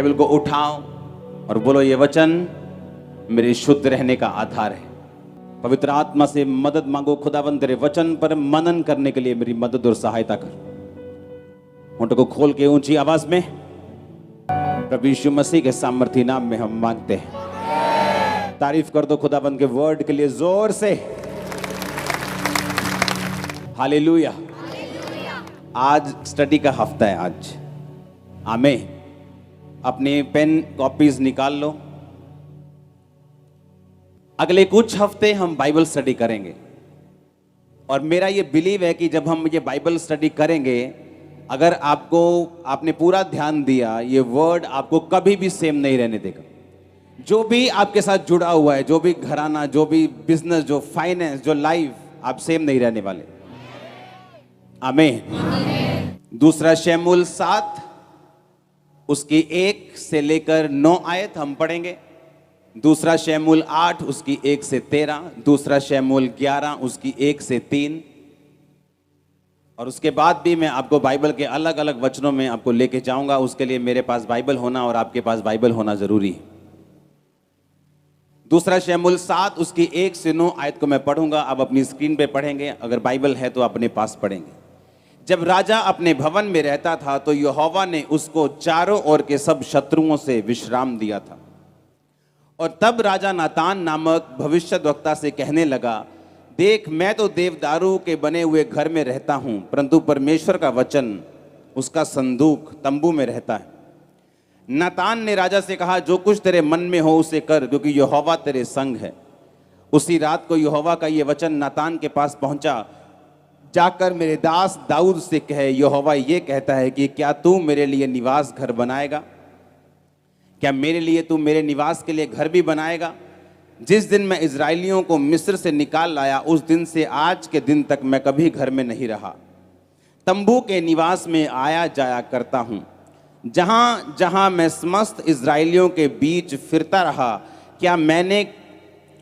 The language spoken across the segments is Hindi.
बाइबल को उठाओ और बोलो, ये वचन मेरे शुद्ध रहने का आधार है। पवित्र आत्मा से मदद मांगो, खुदावंद तेरे वचन पर मनन करने के लिए मेरी मदद और सहायता कर। होंठों को खोल के ऊंची आवाज में प्रभु यीशु मसीह के सामर्थी नाम में हम मांगते हैं। तारीफ कर दो खुदावंद के वर्ड के लिए जोर से। हालेलुया। आज स्टडी का हफ्ता है। आज आमीन। अपने पेन कॉपीज निकाल लो। अगले कुछ हफ्ते हम बाइबल स्टडी करेंगे और मेरा ये बिलीव है कि जब हम ये बाइबल स्टडी करेंगे, अगर आपने पूरा ध्यान दिया, ये वर्ड आपको कभी भी सेम नहीं रहने देगा। जो भी आपके साथ जुड़ा हुआ है, जो भी घराना, जो भी बिजनेस, जो फाइनेंस, जो लाइफ, आप सेम नहीं रहने वाले। आमीन। दूसरा शमूएल 7 उसकी 1 से लेकर 9 आयत हम पढ़ेंगे। दूसरा शमूएल 8 उसकी 1 से 13। दूसरा शमूएल 11 उसकी 1 से 3। और उसके बाद भी मैं आपको बाइबल के अलग अलग वचनों में आपको लेके जाऊंगा। उसके लिए मेरे पास बाइबल होना और आपके पास बाइबल होना जरूरी है। दूसरा शमूएल 7 उसकी 1 से 9 आयत को मैं पढ़ूंगा। आप अपनी स्क्रीन पे पढ़ेंगे, अगर बाइबल है तो अपने पास पढ़ेंगे। जब राजा अपने भवन में रहता था तो यहोवा ने उसको चारों ओर के सब शत्रुओं से विश्राम दिया था। और तब राजा नातान नामक भविष्यद्वक्ता से कहने लगा, देख, मैं तो देवदारू के बने हुए घर में रहता हूं, परंतु परमेश्वर का वचन, उसका संदूक तंबू में रहता है। नातान ने राजा से कहा, जो कुछ तेरे मन में हो उसे कर, क्योंकि यहोवा तेरे संग है। उसी रात को यहोवा का यह वचन नातान के पास पहुंचा, जाकर मेरे दास दाऊद से कहे, यहोवा ये कहता है कि क्या तू मेरे लिए निवास घर बनाएगा? क्या मेरे लिए तू मेरे निवास के लिए घर भी बनाएगा? जिस दिन मैं इजराइलियों को मिस्र से निकाल लाया, उस दिन से आज के दिन तक मैं कभी घर में नहीं रहा। तंबू के निवास में आया जाया करता हूं। जहां जहां मैं समस्त इजराइलियों के बीच फिरता रहा, क्या मैंने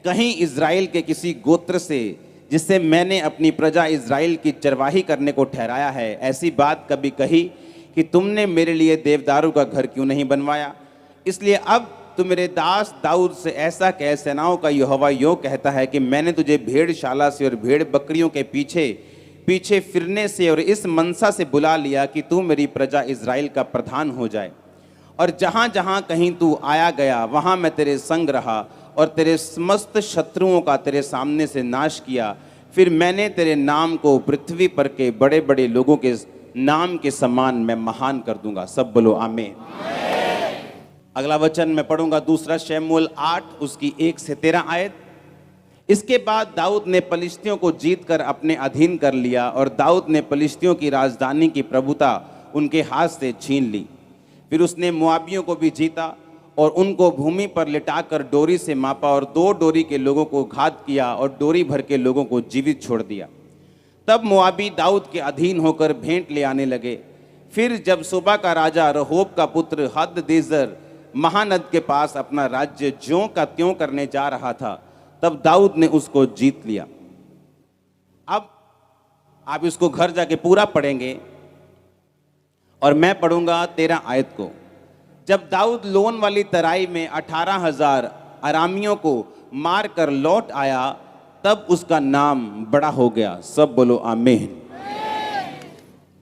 कहीं इजराइल के किसी गोत्र से, जिससे मैंने अपनी प्रजा इजराइल की चरवाही करने को ठहराया है, ऐसी बात कभी कही कि तुमने मेरे लिए देवदारू का घर क्यों नहीं बनवाया? इसलिए अब तू मेरे दास दाऊद से ऐसा कह, सेनाओं का यहोवा यो कहता है कि मैंने तुझे भेड़शाला से और भेड़ बकरियों के पीछे पीछे फिरने से और इस मनसा से बुला लिया कि तू मेरी प्रजा इजराइल का प्रधान हो जाए। और जहाँ जहाँ कहीं तू आया गया, वहाँ मैं तेरे संग रहा और तेरे समस्त शत्रुओं का तेरे सामने से नाश किया। फिर मैंने तेरे नाम को पृथ्वी पर के बड़े बड़े लोगों के नाम के समान मैं महान कर दूंगा। सब बोलो आमीन। अगला वचन मैं पढ़ूंगा, दूसरा शमूएल 8 उसकी 1 से 13 आयत। इसके बाद दाऊद ने पलिश्तियों को जीतकर अपने अधीन कर लिया और दाऊद ने पलिश्तियों की राजधानी की प्रभुता उनके हाथ से छीन ली। फिर उसने मोआबियों को भी जीता और उनको भूमि पर लिटाकर डोरी से मापा और 2 डोरी के लोगों को घात किया और डोरी भर के लोगों को जीवित छोड़ दिया। तब मोआबी दाऊद के अधीन होकर भेंट ले आने लगे। फिर जब सोबा का राजा रहोब का पुत्र हददेजर महानद के पास अपना राज्य ज्यों का त्यों करने जा रहा था, तब दाऊद ने उसको जीत लिया। अब आप इसको घर जाके पूरा पढ़ेंगे और मैं पढ़ूंगा 13 आयत को। जब दाऊद लोन वाली तराई में 18,000 अरामियों को मार कर लौट आया, तब उसका नाम बड़ा हो गया। सब बोलो आमीन।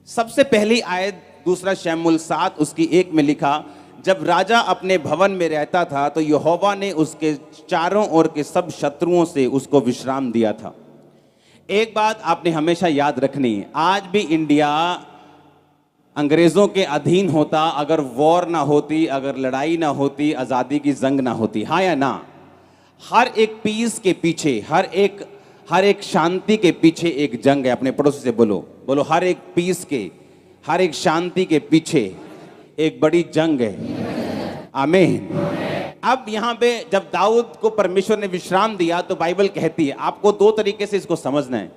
सबसे पहली आयत दूसरा शमूएल 7 उसकी 1 में लिखा, जब राजा अपने भवन में रहता था तो यहोवा ने उसके चारों ओर के सब शत्रुओं से उसको विश्राम दिया था। एक बात आपने हमेशा याद रखनी है, आज भी इंडिया अंग्रेजों के अधीन होता अगर वॉर ना होती, अगर लड़ाई ना होती, आज़ादी की जंग ना होती। हाँ या ना? हर एक पीस के पीछे, हर एक शांति के पीछे एक जंग है। अपने पड़ोसी से बोलो, हर एक पीस के, हर एक शांति के पीछे एक बड़ी जंग है। आमीन। अब यहाँ पे जब दाऊद को परमेश्वर ने विश्राम दिया तो बाइबल कहती है, आपको 2 तरीके से इसको समझना है।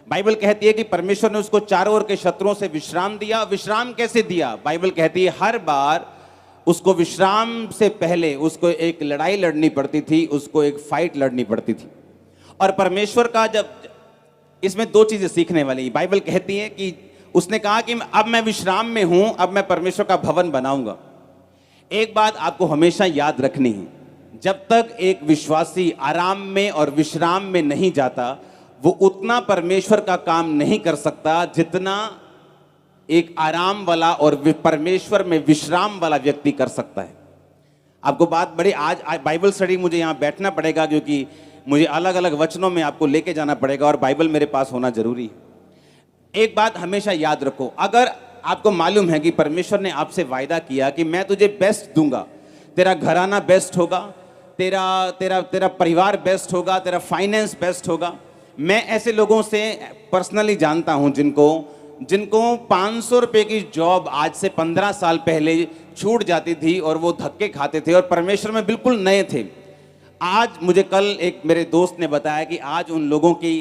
बाइबल कहती है कि परमेश्वर ने उसको चारों ओर के शत्रुओं से विश्राम दिया। विश्राम कैसे दिया? बाइबल कहती है हर बार उसको विश्राम से पहले उसको एक लड़ाई लड़नी पड़ती थी, उसको एक फाइट लड़नी पड़ती थी। और परमेश्वर का जब इसमें 2 चीजें सीखने वाली। बाइबल कहती है कि उसने कहा कि अब मैं विश्राम में हूं, अब मैं परमेश्वर का भवन बनाऊंगा। एक बात आपको हमेशा याद रखनी है, जब तक एक विश्वासी आराम में और विश्राम में नहीं जाता, वो उतना परमेश्वर का काम नहीं कर सकता जितना एक आराम वाला और परमेश्वर में विश्राम वाला व्यक्ति कर सकता है। आपको बात बड़ी, आज बाइबल स्टडी मुझे यहाँ बैठना पड़ेगा क्योंकि मुझे अलग अलग वचनों में आपको लेके जाना पड़ेगा और बाइबल मेरे पास होना जरूरी है। एक बात हमेशा याद रखो, अगर आपको मालूम है कि परमेश्वर ने आपसे वायदा किया कि मैं तुझे बेस्ट दूंगा, तेरा घराना बेस्ट होगा, तेरा तेरा तेरा परिवार बेस्ट होगा, तेरा फाइनेंस बेस्ट होगा। मैं ऐसे लोगों से पर्सनली जानता हूं जिनको 500 रुपए की जॉब आज से 15 साल पहले छूट जाती थी और वो धक्के खाते थे और परमेश्वर में बिल्कुल नए थे। आज मुझे कल एक मेरे दोस्त ने बताया कि आज उन लोगों की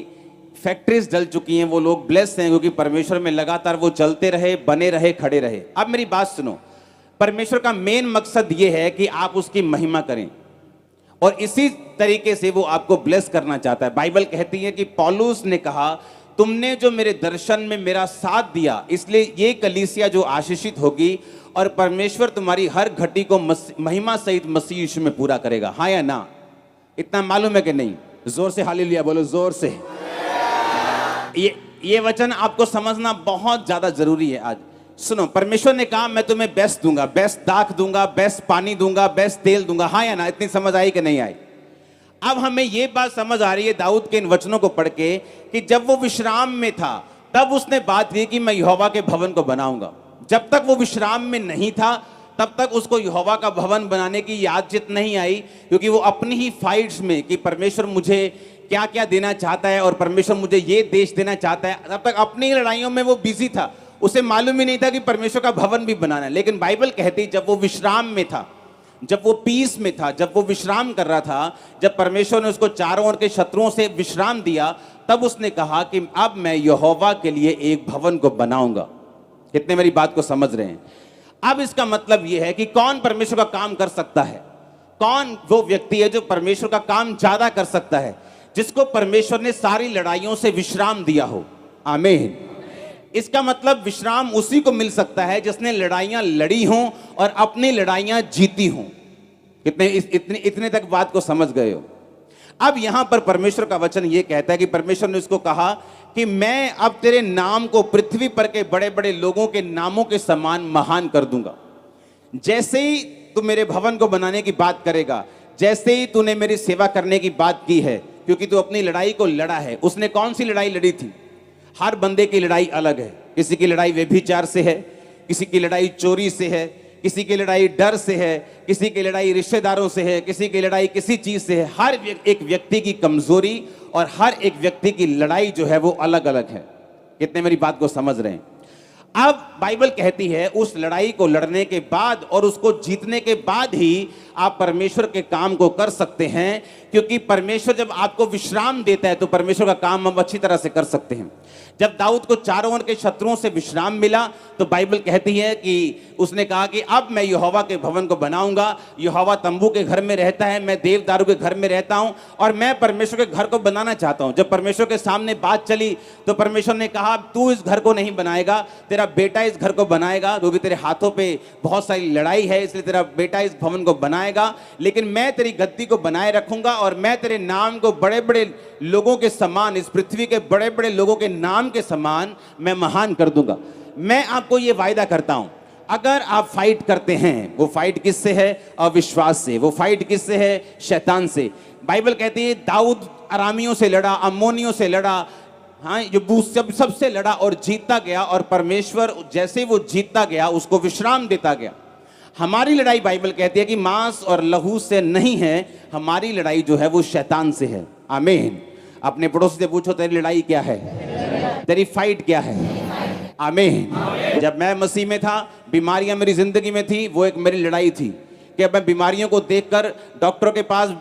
फैक्ट्रीज जल चुकी हैं, वो लोग ब्लेस्ड हैं क्योंकि परमेश्वर में लगातार वो चलते रहे, बने रहे, खड़े रहे। अब मेरी बात सुनो, परमेश्वर का मेन मकसद ये है कि आप उसकी महिमा करें और इसी तरीके से वो आपको ब्लेस करना चाहता है। बाइबल कहती है कि पौलुस ने कहा, तुमने जो मेरे दर्शन में मेरा साथ दिया, इसलिए ये कलीसिया जो आशीषित होगी और परमेश्वर तुम्हारी हर घटी को महिमा सहित मसीह यीशु में पूरा करेगा। हाँ या ना? इतना मालूम है कि नहीं? जोर से हालेलुया बोलो, जोर से। ये वचन आपको समझना बहुत ज्यादा जरूरी है। आज सुनो, परमेश्वर ने कहा मैं तुम्हें बेस्ट दूंगा, बेस्ट दाख दूंगा, बेस्ट पानी दूंगा, बेस्ट तेल दूंगा। हाँ या ना? इतनी समझ आई कि नहीं आई? अब हमें यह बात समझ आ रही है दाऊद के इन वचनों को पढ़ के कि जब वो विश्राम में था तब उसने बात की कि मैं यहोवा के भवन को बनाऊंगा। जब तक वो विश्राम में नहीं था तब तक उसको यहोवा का भवन बनाने की याद चित नहीं आई, क्योंकि वो अपनी ही फाइट्स में कि परमेश्वर मुझे क्या क्या देना चाहता है और परमेश्वर मुझे ये देश देना चाहता है, तब तक अपनी लड़ाइयों में वो बिजी था। उसे मालूम ही नहीं था कि परमेश्वर का भवन भी बनाना है। लेकिन बाइबल कहती जब वो विश्राम में था, जब वो पीस में था, जब वो विश्राम कर रहा था, जब परमेश्वर ने उसको चारों ओर के शत्रुओं से विश्राम दिया, तब उसने कहा कि अब मैं यहोवा के लिए एक भवन को बनाऊंगा। कितने मेरी बात को समझ रहे हैं? अब इसका मतलब यह है कि कौन परमेश्वर का काम कर सकता है, कौन वो व्यक्ति है जो परमेश्वर का काम ज्यादा कर सकता है, जिसको परमेश्वर ने सारी लड़ाइयों से विश्राम दिया हो। आमीन। इसका मतलब विश्राम उसी को मिल सकता है जिसने लड़ाइयां लड़ी हों और अपनी लड़ाइयां जीती हों। इतने तक बात को समझ गए हो? अब यहां पर परमेश्वर का वचन यह कहता है कि परमेश्वर ने उसको कहा कि मैं अब तेरे नाम को पृथ्वी पर के बड़े बड़े लोगों के नामों के समान महान कर दूंगा। जैसे ही तू मेरे भवन को बनाने की बात करेगा, जैसे ही तूने मेरी सेवा करने की बात की है, क्योंकि तू अपनी लड़ाई को लड़ा है। उसने कौन सी लड़ाई लड़ी थी? हर बंदे की लड़ाई अलग है। किसी की लड़ाई व्यभिचार से है, किसी की लड़ाई चोरी से है, किसी की लड़ाई डर से है, किसी की लड़ाई रिश्तेदारों से है, किसी की लड़ाई किसी चीज से है। हर एक व्यक्ति की कमजोरी और हर एक व्यक्ति की लड़ाई जो है वो अलग अलग है। कितने मेरी बात को समझ रहे हैं? अब बाइबल कहती है उस लड़ाई को लड़ने के बाद और उसको जीतने के बाद ही आप परमेश्वर के काम को कर सकते हैं, क्योंकि परमेश्वर जब आपको विश्राम देता है तो परमेश्वर का काम हम अच्छी तरह से कर सकते हैं। जब दाऊद को चारों ओर के शत्रुओं से विश्राम मिला तो बाइबल कहती है कि उसने कहा कि अब मैं यहोवा के भवन को बनाऊंगा। यहोवा तंबू के घर में रहता है, मैं देवदारू के घर में रहता हूं और मैं परमेश्वर के घर को बनाना चाहता हूं। जब परमेश्वर के सामने बात चली तो परमेश्वर ने कहा तू इस घर को नहीं बनाएगा, तेरा बेटा इस घर को बनाएगा, क्योंकि तेरे हाथों पे बहुत सारी लड़ाई है, इसलिए तेरा बेटा इस भवन को बनाएगा। लेकिन मैं तेरी गद्दी को बनाए रखूंगा और मैं तेरे नाम को बड़े बड़े लोगों के समान, इस पृथ्वी के बड़े बड़े लोगों के नाम के समान मैं महान कर दूंगा। मैं आपको यह वायदा करता हूं, अगर आप फाइट करते हैं, वो फाइट किससे है? अविश्वास से। वो फाइट किससे है? शैतान से। बाइबल कहती है दाऊद अरामियों से लड़ा, अम्मोनियों से लड़ा, हाँ, सबसे लड़ा और जीतता गया। और परमेश्वर जैसे वो जीतता गया उसको विश्राम देता गया। हमारी लड़ाई बाइबल कहती है कि मांस और लहू से नहीं है, हमारी लड़ाई जो है वो शैतान से है। आमीन। अपने पड़ोसी से पूछो तेरी लड़ाई क्या है, तेरी फाइट क्या है। आमीन। जब मैं मसीह में था, बीमारियां मेरी जिंदगी में थी, वो एक मेरी लड़ाई थी कि मैं बीमारियों को देखकर डॉक्टरों के पास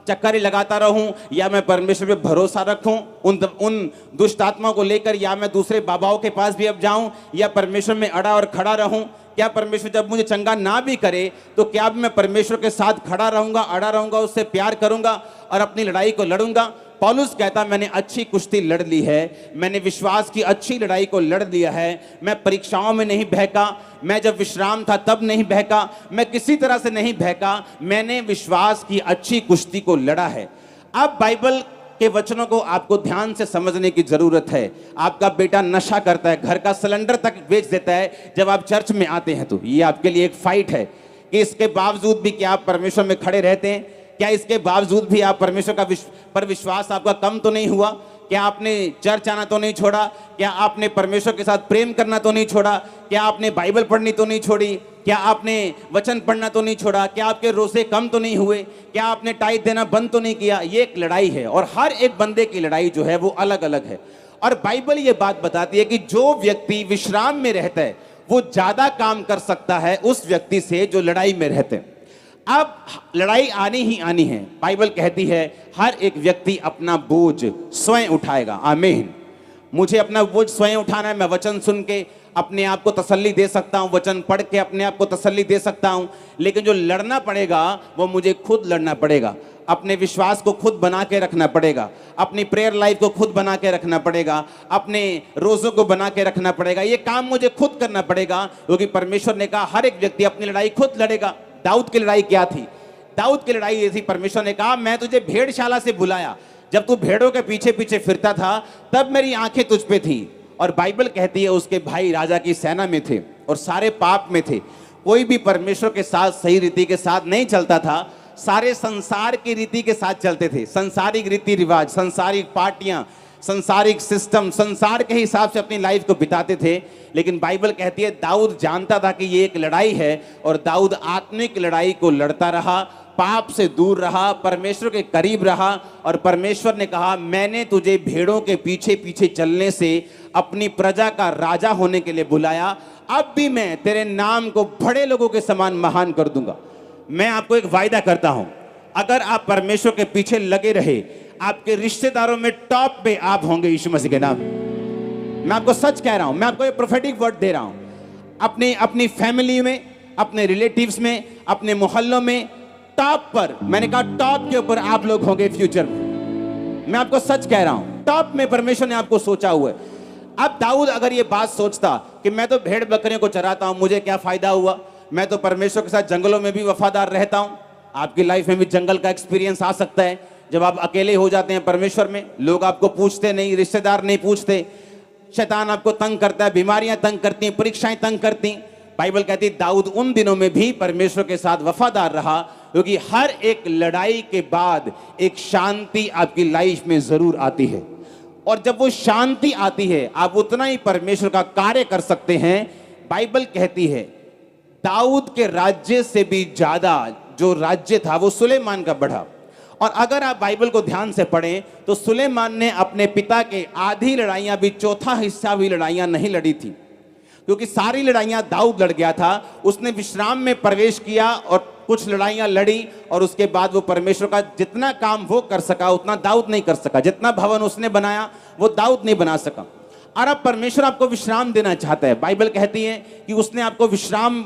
चक्कर ही लगाता रहूं या मैं परमेश्वर पे भरोसा रखूं उन दुष्ट आत्माओं को लेकर, या मैं दूसरे बाबाओं के पास भी अब जाऊं या परमेश्वर में अड़ा और खड़ा रहूं। क्या परमेश्वर जब मुझे चंगा ना भी करे तो क्या मैं परमेश्वर के साथ खड़ा रहूंगा, अड़ा रहूंगा, उससे प्यार करूंगा और अपनी लड़ाई को लड़ूंगा? पौलुस कहता मैंने अच्छी कुश्ती लड़ ली है, मैंने विश्वास की अच्छी लड़ाई को लड़ लिया है, मैं परीक्षाओं में नहीं बहका, मैं जब विश्राम था तब नहीं बहका, मैं किसी तरह से नहीं बहका, मैंने विश्वास की अच्छी कुश्ती को लड़ा है। अब बाइबल के वचनों को आपको ध्यान से समझने की जरूरत है। आपका बेटा नशा करता है, घर का सिलेंडर तक बेच देता है, जब आप चर्च में आते हैं तो ये आपके लिए एक फाइट है कि इसके बावजूद भी क्या आप परमेश्वर में खड़े रहते हैं? क्या इसके बावजूद भी आप परमेश्वर का पर विश्वास आपका कम तो नहीं हुआ? क्या आपने चर्च आना तो नहीं छोड़ा? क्या आपने परमेश्वर के साथ प्रेम करना तो नहीं छोड़ा? क्या आपने बाइबल पढ़नी तो नहीं छोड़ी? क्या आपने वचन पढ़ना तो नहीं छोड़ा? क्या आपके रोजे कम तो नहीं हुए? क्या आपने टाइट देना बंद तो नहीं किया? ये एक लड़ाई है और हर एक बंदे की लड़ाई जो है वो अलग अलग है। और बाइबल ये बात बताती है कि जो व्यक्ति विश्राम में रहता है वो ज्यादा काम कर सकता है उस व्यक्ति से जो लड़ाई में रहते हैं। अब लड़ाई आनी ही आनी है। बाइबल कहती है हर एक व्यक्ति अपना बोझ स्वयं उठाएगा। आमीन। मुझे अपना बोझ स्वयं उठाना है। मैं वचन सुन के अपने आप को तसल्ली दे सकता हूं, वचन पढ़ के अपने आप को तसल्ली दे सकता हूं, लेकिन जो लड़ना पड़ेगा वो मुझे खुद लड़ना पड़ेगा। अपने विश्वास को खुद बना के रखना पड़ेगा, अपनी प्रेयर लाइफ को खुद बना के रखना पड़ेगा, अपने रोजों को बना के रखना पड़ेगा। ये काम मुझे खुद करना पड़ेगा, क्योंकि परमेश्वर ने कहा हर एक व्यक्ति अपनी लड़ाई खुद लड़ेगा। दाऊद की लड़ाई क्या थी? दाऊद की लड़ाई ये थी, परमेश्वर ने कहा मैं तुझे भेड़शाला से बुलाया, जब तू भेड़ों के पीछे पीछे फिरता था तब मेरी आंखें तुझ पे थी। और बाइबल कहती है उसके भाई राजा की सेना में थे और सारे पाप में थे। कोई भी परमेश्वर के साथ सही रीति के साथ नहीं चलता था, सारे संसार की रीति के साथ चलते थे। संसारिक रीति रिवाज, संसारिक पार्टियां, संसारिक सिस्टम, संसार के हिसाब से अपनी लाइफ को बिताते थे। लेकिन बाइबल कहती है दाऊद जानता था कि ये एक लड़ाई है और दाऊद आत्मिक लड़ाई को लड़ता रहा, पाप से दूर रहा, परमेश्वर के करीब रहा। और परमेश्वर ने कहा मैंने तुझे भेड़ों के पीछे पीछे चलने से अपनी प्रजा का राजा होने के लिए बुलाया, अब भी मैं तेरे नाम को बड़े लोगों के समान महान कर दूंगा। मैं आपको एक वायदा करता हूं, अगर आप परमेश्वर के पीछे लगे रहे, आपके रिश्तेदारों में टॉप पे आप होंगे यीशु मसीह के नाम। मैं आपको सच कह रहा हूं, मैं आपको एक प्रोफेटिक वर्ड दे रहा हूं। अपनी फैमिली में, अपने रिलेटिव्स में, अपने मोहल्लों में टॉप पर, मैंने कहा टॉप के ऊपर आप लोग होंगे फ्यूचर में। मैं आपको सच कह रहा हूं, टॉप में परमेश्वर ने आपको सोचा हुआ है। अब दाऊद अगर ये बात सोचता कि मैं तो भेड़ बकरियों को चराता हूं, मुझे क्या फायदा हुआ, मैं तो परमेश्वर के साथ जंगलों में भी वफादार रहता हूं। आपकी लाइफ में भी जंगल का एक्सपीरियंस आ सकता है। जब आप अकेले हो जाते हैं परमेश्वर में, लोग आपको पूछते नहीं, रिश्तेदार नहीं पूछते, शैतान आपको तंग करता है, बीमारियां तंग करती हैं, परीक्षाएं तंग करती। बाइबल कहती है दाऊद उन दिनों में भी परमेश्वर के साथ वफादार रहा, क्योंकि हर एक लड़ाई के बाद एक शांति आपकी लाइफ में जरूर आती है। और जब वो शांति आती है आप उतना ही परमेश्वर का कार्य कर सकते हैं। बाइबल कहती है दाऊद के राज्य से भी ज्यादा जो राज्य था वो सुलेमान का बढ़ा। और अगर आप बाइबल को ध्यान से पढ़ें तो सुलेमान ने अपने पिता के आधी लड़ाइयां भी, चौथा हिस्सा भी लड़ाइयां नहीं लड़ी थी, क्योंकि सारी लड़ाइयां दाऊद लड़ गया था। उसने विश्राम में प्रवेश किया और कुछ लड़ाइयां लड़ी, और उसके बाद वो परमेश्वर का जितना काम वो कर सका उतना दाऊद नहीं कर सका। जितना भवन उसने बनाया वो दाऊद नहीं बना सका। और अब परमेश्वर आपको विश्राम देना चाहता है। बाइबल कहती है कि उसने आपको विश्राम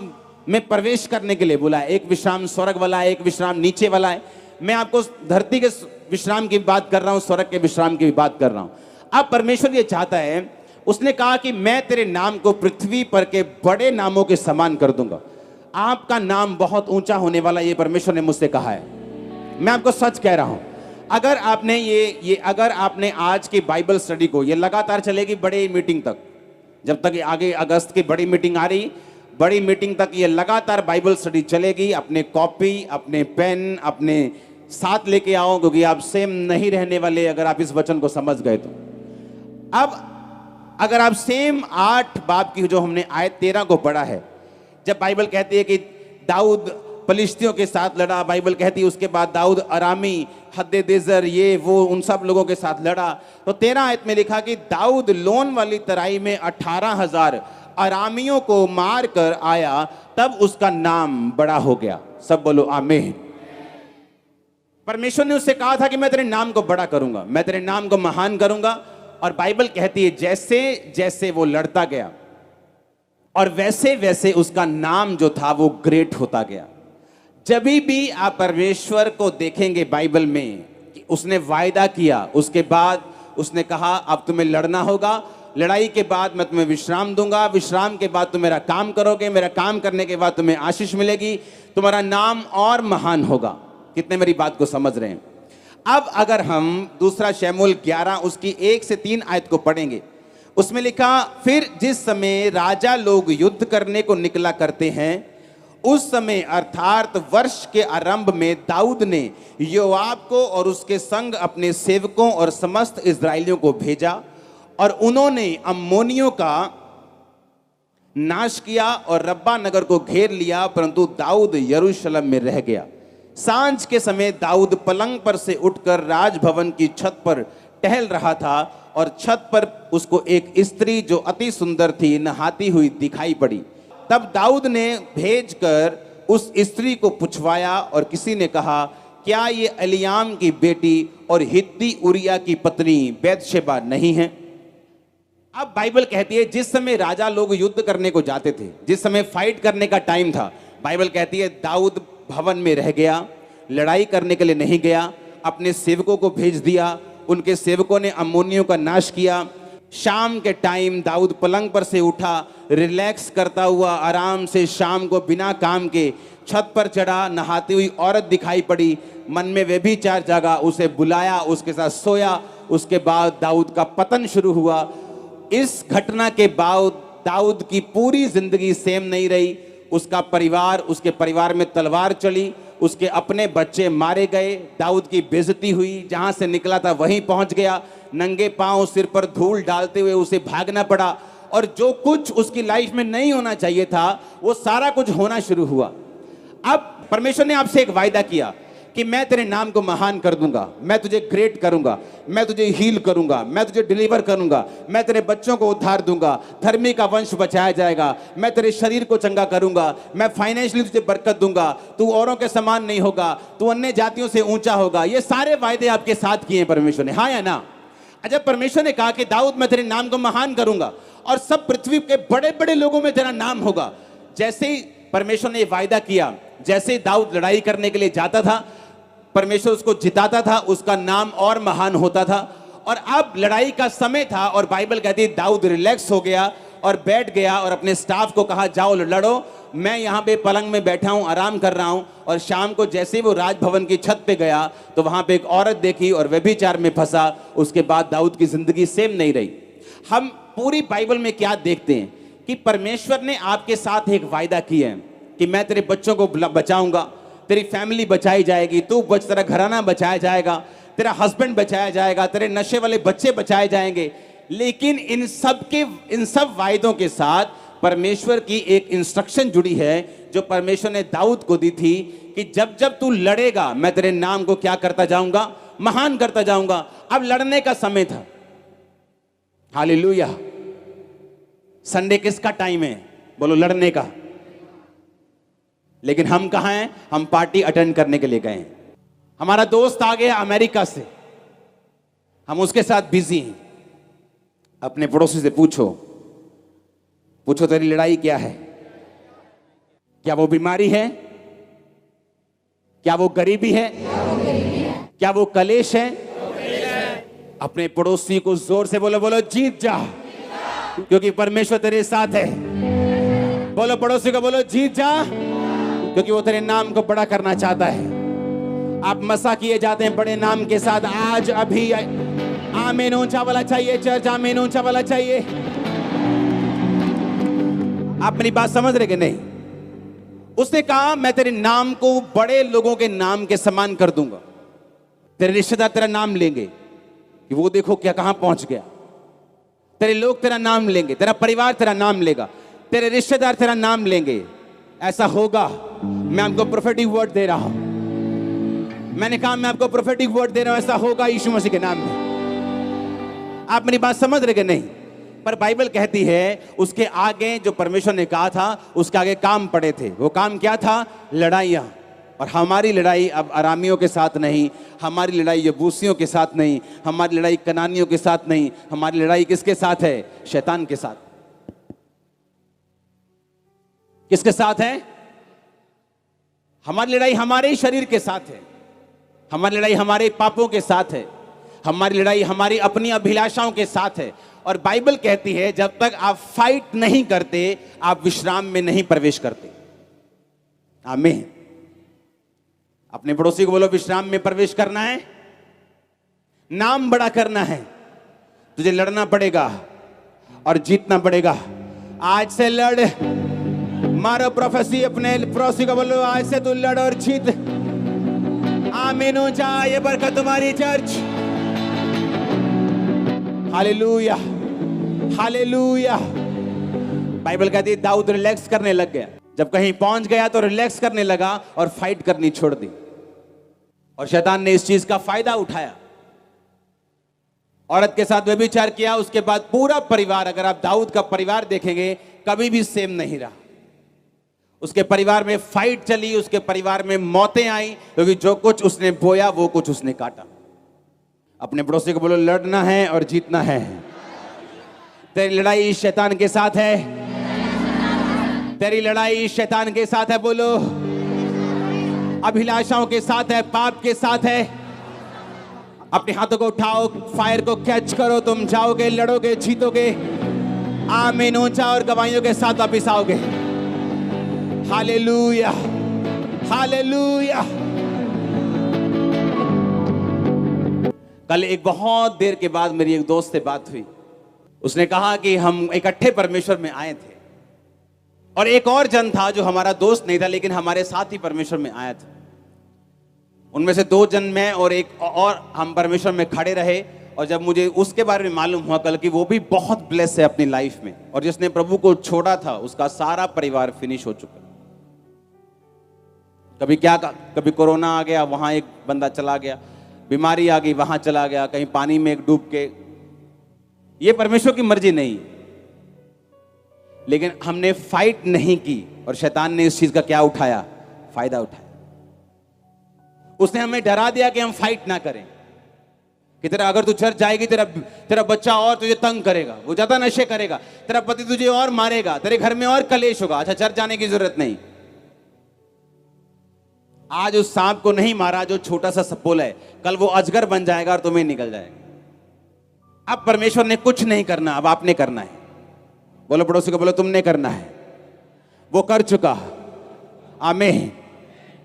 में प्रवेश करने के लिए बुलाया। एक विश्राम स्वर्ग वाला है, एक विश्राम नीचे वाला है। मैं आपको धरती के विश्राम की बात कर रहा हूं, स्वर्ग के विश्राम की भी बात कर रहा हूं। अब परमेश्वर ये चाहता है, उसने कहा कि मैं तेरे नाम को पृथ्वी पर के बड़े नामों के समान कर दूंगा। आपका नाम बहुत ऊंचा होने वाला, ये परमेश्वर ने मुझसे कहा है। मैं आपको सच कह रहा हूं, अगर आपने आज की बाइबल स्टडी को, ये लगातार चलेगी बड़ी मीटिंग तक, जब तक आगे अगस्त की बड़ी मीटिंग आ रही, बड़ी मीटिंग तक ये लगातार बाइबल स्टडी चलेगी। अपने कॉपी, अपने पेन अपने साथ लेके आओ, क्योंकि आप सेम नहीं रहने वाले अगर आप इस वचन को समझ गए तो। अब अगर आप सेम 8 बाब की जो हमने आयत 13 को पढ़ा है, जब बाइबल कहती है कि दाऊद फलिश्तियों के साथ लड़ा, बाइबल कहती है उसके बाद दाऊद अरामी, हद्देदेजर, ये वो उन सब लोगों के साथ लड़ा, तो 13 आयत में लिखा कि दाऊद लोन वाली तराई में 18,000 अरामियों को मार कर आया, तब उसका नाम बड़ा हो गया। सब बोलो आमीन। परमेश्वर ने उससे कहा था कि मैं तेरे नाम को बड़ा करूंगा, मैं तेरे नाम को महान करूंगा। और बाइबल कहती है जैसे जैसे वो लड़ता गया और वैसे वैसे उसका नाम जो था वो ग्रेट होता गया। जब भी आप परमेश्वर को देखेंगे बाइबल में कि उसने वायदा किया, उसके बाद उसने कहा अब तुम्हें लड़ना होगा, लड़ाई के बाद मैं तुम्हें विश्राम दूंगा, विश्राम के बाद तुम मेरा काम करोगे, मेरा काम करने के बाद तुम्हें आशीष मिलेगी, तुम्हारा नाम और महान होगा। कितने मेरी बात को समझ रहे हैं? अब अगर हम दूसरा शमूएल 11 उसकी 1 से 3 आयत को पढ़ेंगे, उसमें लिखा, फिर जिस समय राजा लोग युद्ध करने को निकला करते हैं, उस समय अर्थात वर्ष के आरंभ में दाऊद ने योआब को और उसके संग अपने सेवकों और समस्त इस्राएलियों को भेजा और उन्होंने अम्मोनियों का नाश किया और रब्बा नगर को घेर लिया, परंतु दाऊद यरूशलेम में रह गया। सांझ के समय दाऊद पलंग पर से उठकर राजभवन की छत पर टहल रहा था और छत पर उसको एक स्त्री जो अति सुंदर थी नहाती हुई दिखाई पड़ी। तब दाऊद ने भेजकर उस स्त्री को पुछवाया और किसी ने कहा, क्या ये एलियाम की बेटी और हित्ती उरिया की पत्नी बैतशेबा नहीं है? अब बाइबल कहती है जिस समय राजा लोग युद्ध करने को जाते थे, जिस समय फाइट करने का टाइम था, बाइबल कहती है दाऊद भवन में रह गया, लड़ाई करने के लिए नहीं गया, अपने सेवकों को भेज दिया, उनके सेवकों ने अम्मोनियों का नाश किया। शाम के टाइम दाऊद पलंग पर से उठा, रिलैक्स करता हुआ आराम से शाम को बिना काम के छत पर चढ़ा, नहाती हुई औरत दिखाई पड़ी, मन में व्यभिचार जागा, उसे बुलाया, उसके साथ सोया। उसके बाद दाऊद का पतन शुरू हुआ। इस घटना के बाद दाऊद की पूरी जिंदगी सेम नहीं रही। उसका परिवार, उसके परिवार में तलवार चली, उसके अपने बच्चे मारे गए, दाऊद की बेइज्जती हुई, जहां से निकला था वहीं पहुंच गया, नंगे पांव सिर पर धूल डालते हुए उसे भागना पड़ा और जो कुछ उसकी लाइफ में नहीं होना चाहिए था वो सारा कुछ होना शुरू हुआ। अब परमेश्वर ने आपसे एक वायदा किया कि मैं तेरे नाम को महान कर दूंगा, मैं तुझे ग्रेट करूंगा, मैं तुझे हील करूंगा, मैं तुझे डिलीवर करूंगा, मैं तेरे बच्चों को उद्धार दूंगा, धर्मी का वंश बचाया जाएगा, मैं तेरे शरीर को चंगा करूंगा, मैं फाइनेंशियली तुझे बरकत दूंगा, तू औरों के समान नहीं होगा, तू अन्य जातियों से ऊंचा होगा। ये सारे वायदे आपके साथ किए हैं परमेश्वर ने, हाँ या ना? जब परमेश्वर ने कहा कि दाऊद मैं तेरे नाम को महान करूंगा और सब पृथ्वी के बड़े बड़े लोगों में तेरा नाम होगा, जैसे ही परमेश्वर ने वायदा किया, जैसे ही दाऊद लड़ाई करने के लिए जाता था, परमेश्वर उसको जिताता था, उसका नाम और महान होता था। और अब लड़ाई का समय था और बाइबल कहती है दाऊद रिलैक्स हो गया और बैठ गया और अपने स्टाफ को कहा जाओ लड़ो, मैं यहाँ पे पलंग में बैठा हूँ, आराम कर रहा हूँ। और शाम को जैसे ही वो राजभवन की छत पे गया तो वहां पे एक औरत देखी और व्यभिचार में फंसा। उसके बाद दाऊद की जिंदगी सेम नहीं रही। हम पूरी बाइबल में क्या देखते हैं कि परमेश्वर ने आपके साथ एक वायदा किया है कि मैं तेरे बच्चों को बचाऊंगा, तेरी फैमिली बचाई जाएगी, तू बच, तेरा घराना बचाया जाएगा, तेरा हस्बैंड बचाया जाएगा, तेरे नशे वाले बच्चे बचाए जाएंगे। लेकिन इन सब वायदों के साथ परमेश्वर की एक इंस्ट्रक्शन जुड़ी है जो परमेश्वर ने दाऊद को दी थी कि जब जब तू लड़ेगा मैं तेरे नाम को क्या करता जाऊंगा, महान करता जाऊंगा। अब लड़ने का समय था, हालेलुया। संडे किसका टाइम है? बोलो लड़ने का। लेकिन हम कहां हैं? हम पार्टी अटेंड करने के लिए गए हैं। हमारा दोस्त आ गया अमेरिका से, हम उसके साथ बिजी हैं। अपने पड़ोसी से पूछो तेरी लड़ाई क्या है? क्या वो बीमारी है? क्या वो गरीबी है? क्या वो कलेश है? अपने पड़ोसी को जोर से बोलो जीत जा, क्योंकि परमेश्वर तेरे साथ है। बोलो पड़ोसी को, बोलो जीत जा, क्योंकि वो तेरे नाम को बड़ा करना चाहता है। आप मसा किए जाते हैं बड़े नाम के साथ। आज अभी आमीन ऊंचा वाला चाहिए चर्च, आमीन ऊंचा वाला चाहिए। आप मेरी बात समझ रहे कि नहीं? उसने कहा मैं तेरे नाम को बड़े लोगों के नाम के समान कर दूंगा। तेरे रिश्तेदार तेरा नाम लेंगे कि वो देखो क्या कहां पहुंच गया। तेरे लोग तेरा नाम लेंगे, तेरा परिवार तेरा नाम लेगा, तेरे रिश्तेदार तेरा नाम लेंगे। ऐसा होगा। मैं आपको प्रोफेटिक वर्ड दे रहा हूं। मैंने कहा मैं आपको प्रोफेटिक वर्ड दे रहा हूं, ऐसा होगा यीशु मसीह के नाम में। आप मेरी बात समझ रहे कि नहीं? पर बाइबल कहती है उसके आगे जो परमेश्वर ने कहा था उसके आगे काम पड़े थे। वो काम क्या था? लड़ाइयां। और हमारी लड़ाई अब अरामियों के साथ नहीं, हमारी लड़ाई यबूसियों के साथ नहीं, हमारी लड़ाई कनानियों के साथ नहीं, हमारी लड़ाई किसके साथ है? शैतान के साथ। किसके साथ है? हमारी लड़ाई हमारे ही शरीर के साथ है। हमारी लड़ाई हमारे पापों के साथ है, हमारी लड़ाई हमारी अपनी अभिलाषाओं के साथ है। और बाइबल कहती है जब तक आप फाइट नहीं करते आप विश्राम में नहीं प्रवेश करते। आमीन। अपने पड़ोसी को बोलो, विश्राम में प्रवेश करना है, नाम बड़ा करना है, तुझे लड़ना पड़ेगा और जीतना पड़ेगा। आज से लड़। मारो प्रोफेसी अपने पड़ोसी को बोलो, आज से तू लड़ और जीत। आमीन हो जाए, ये बरकत तुम्हारी चर्च। Hallelujah, hallelujah. बाइबल कहती है दाऊद रिलैक्स करने लग गया। जब कहीं पहुंच गया तो रिलैक्स करने लगा और फाइट करनी छोड़ दी। और शैतान ने इस चीज का फायदा उठाया, औरत के साथ व्यभिचार किया। उसके बाद पूरा परिवार, अगर आप दाऊद का परिवार देखेंगे, कभी भी सेम नहीं रहा। उसके परिवार में फाइट चली, उसके परिवार में मौतें आई, क्योंकि जो कुछ उसने बोया वो कुछ उसने काटा। अपने पड़ोसी को बोलो, लड़ना है और जीतना है। तेरी लड़ाई शैतान के साथ है, तेरी लड़ाई शैतान के साथ है। बोलो, अभिलाषाओं के साथ है, पाप के साथ है। अपने हाथों को उठाओ, फायर को कैच करो, तुम जाओगे, लड़ोगे, जीतोगे। आमीन ऊंचा और गवाहियों के साथ वापिस आओगे। Hallelujah, hallelujah. कल एक बहुत देर के बाद मेरी एक दोस्त से बात हुई। उसने कहा कि हम इकट्ठे परमेश्वर में आए थे और एक और जन था जो हमारा दोस्त नहीं था लेकिन हमारे साथ ही परमेश्वर में आया था। उनमें से 2 जन मैं और एक और हम परमेश्वर में खड़े रहे। और जब मुझे उसके बारे में मालूम हुआ कल कि वो भी बहुत ब्लेस है अपनी लाइफ में, और जिसने प्रभु को छोड़ा था उसका सारा परिवार फिनिश हो चुका। कभी कोरोना आ गया, वहां एक बंदा चला गया, बीमारी आ गई, वहां चला गया, कहीं पानी में एक डूब के। ये परमेश्वर की मर्जी नहीं, लेकिन हमने फाइट नहीं की और शैतान ने इस चीज का क्या उठाया? फायदा उठाया। उसने हमें डरा दिया कि हम फाइट ना करें, कि तेरा अगर तू चर्च जाएगी तेरा बच्चा और तुझे तंग करेगा, वो ज्यादा नशे करेगा, तेरा पति तुझे और मारेगा, तेरे घर में और कलेश होगा। अच्छा, चर्च जाने की जरूरत नहीं। आज उस सांप को नहीं मारा जो छोटा सा सपोला है, कल वो अजगर बन जाएगा और तुम्हें निकल जाएगा। अब परमेश्वर ने कुछ नहीं करना, अब आपने करना है। बोलो पड़ोसी को, बोलो तुमने करना है। वो कर चुका। आमीन।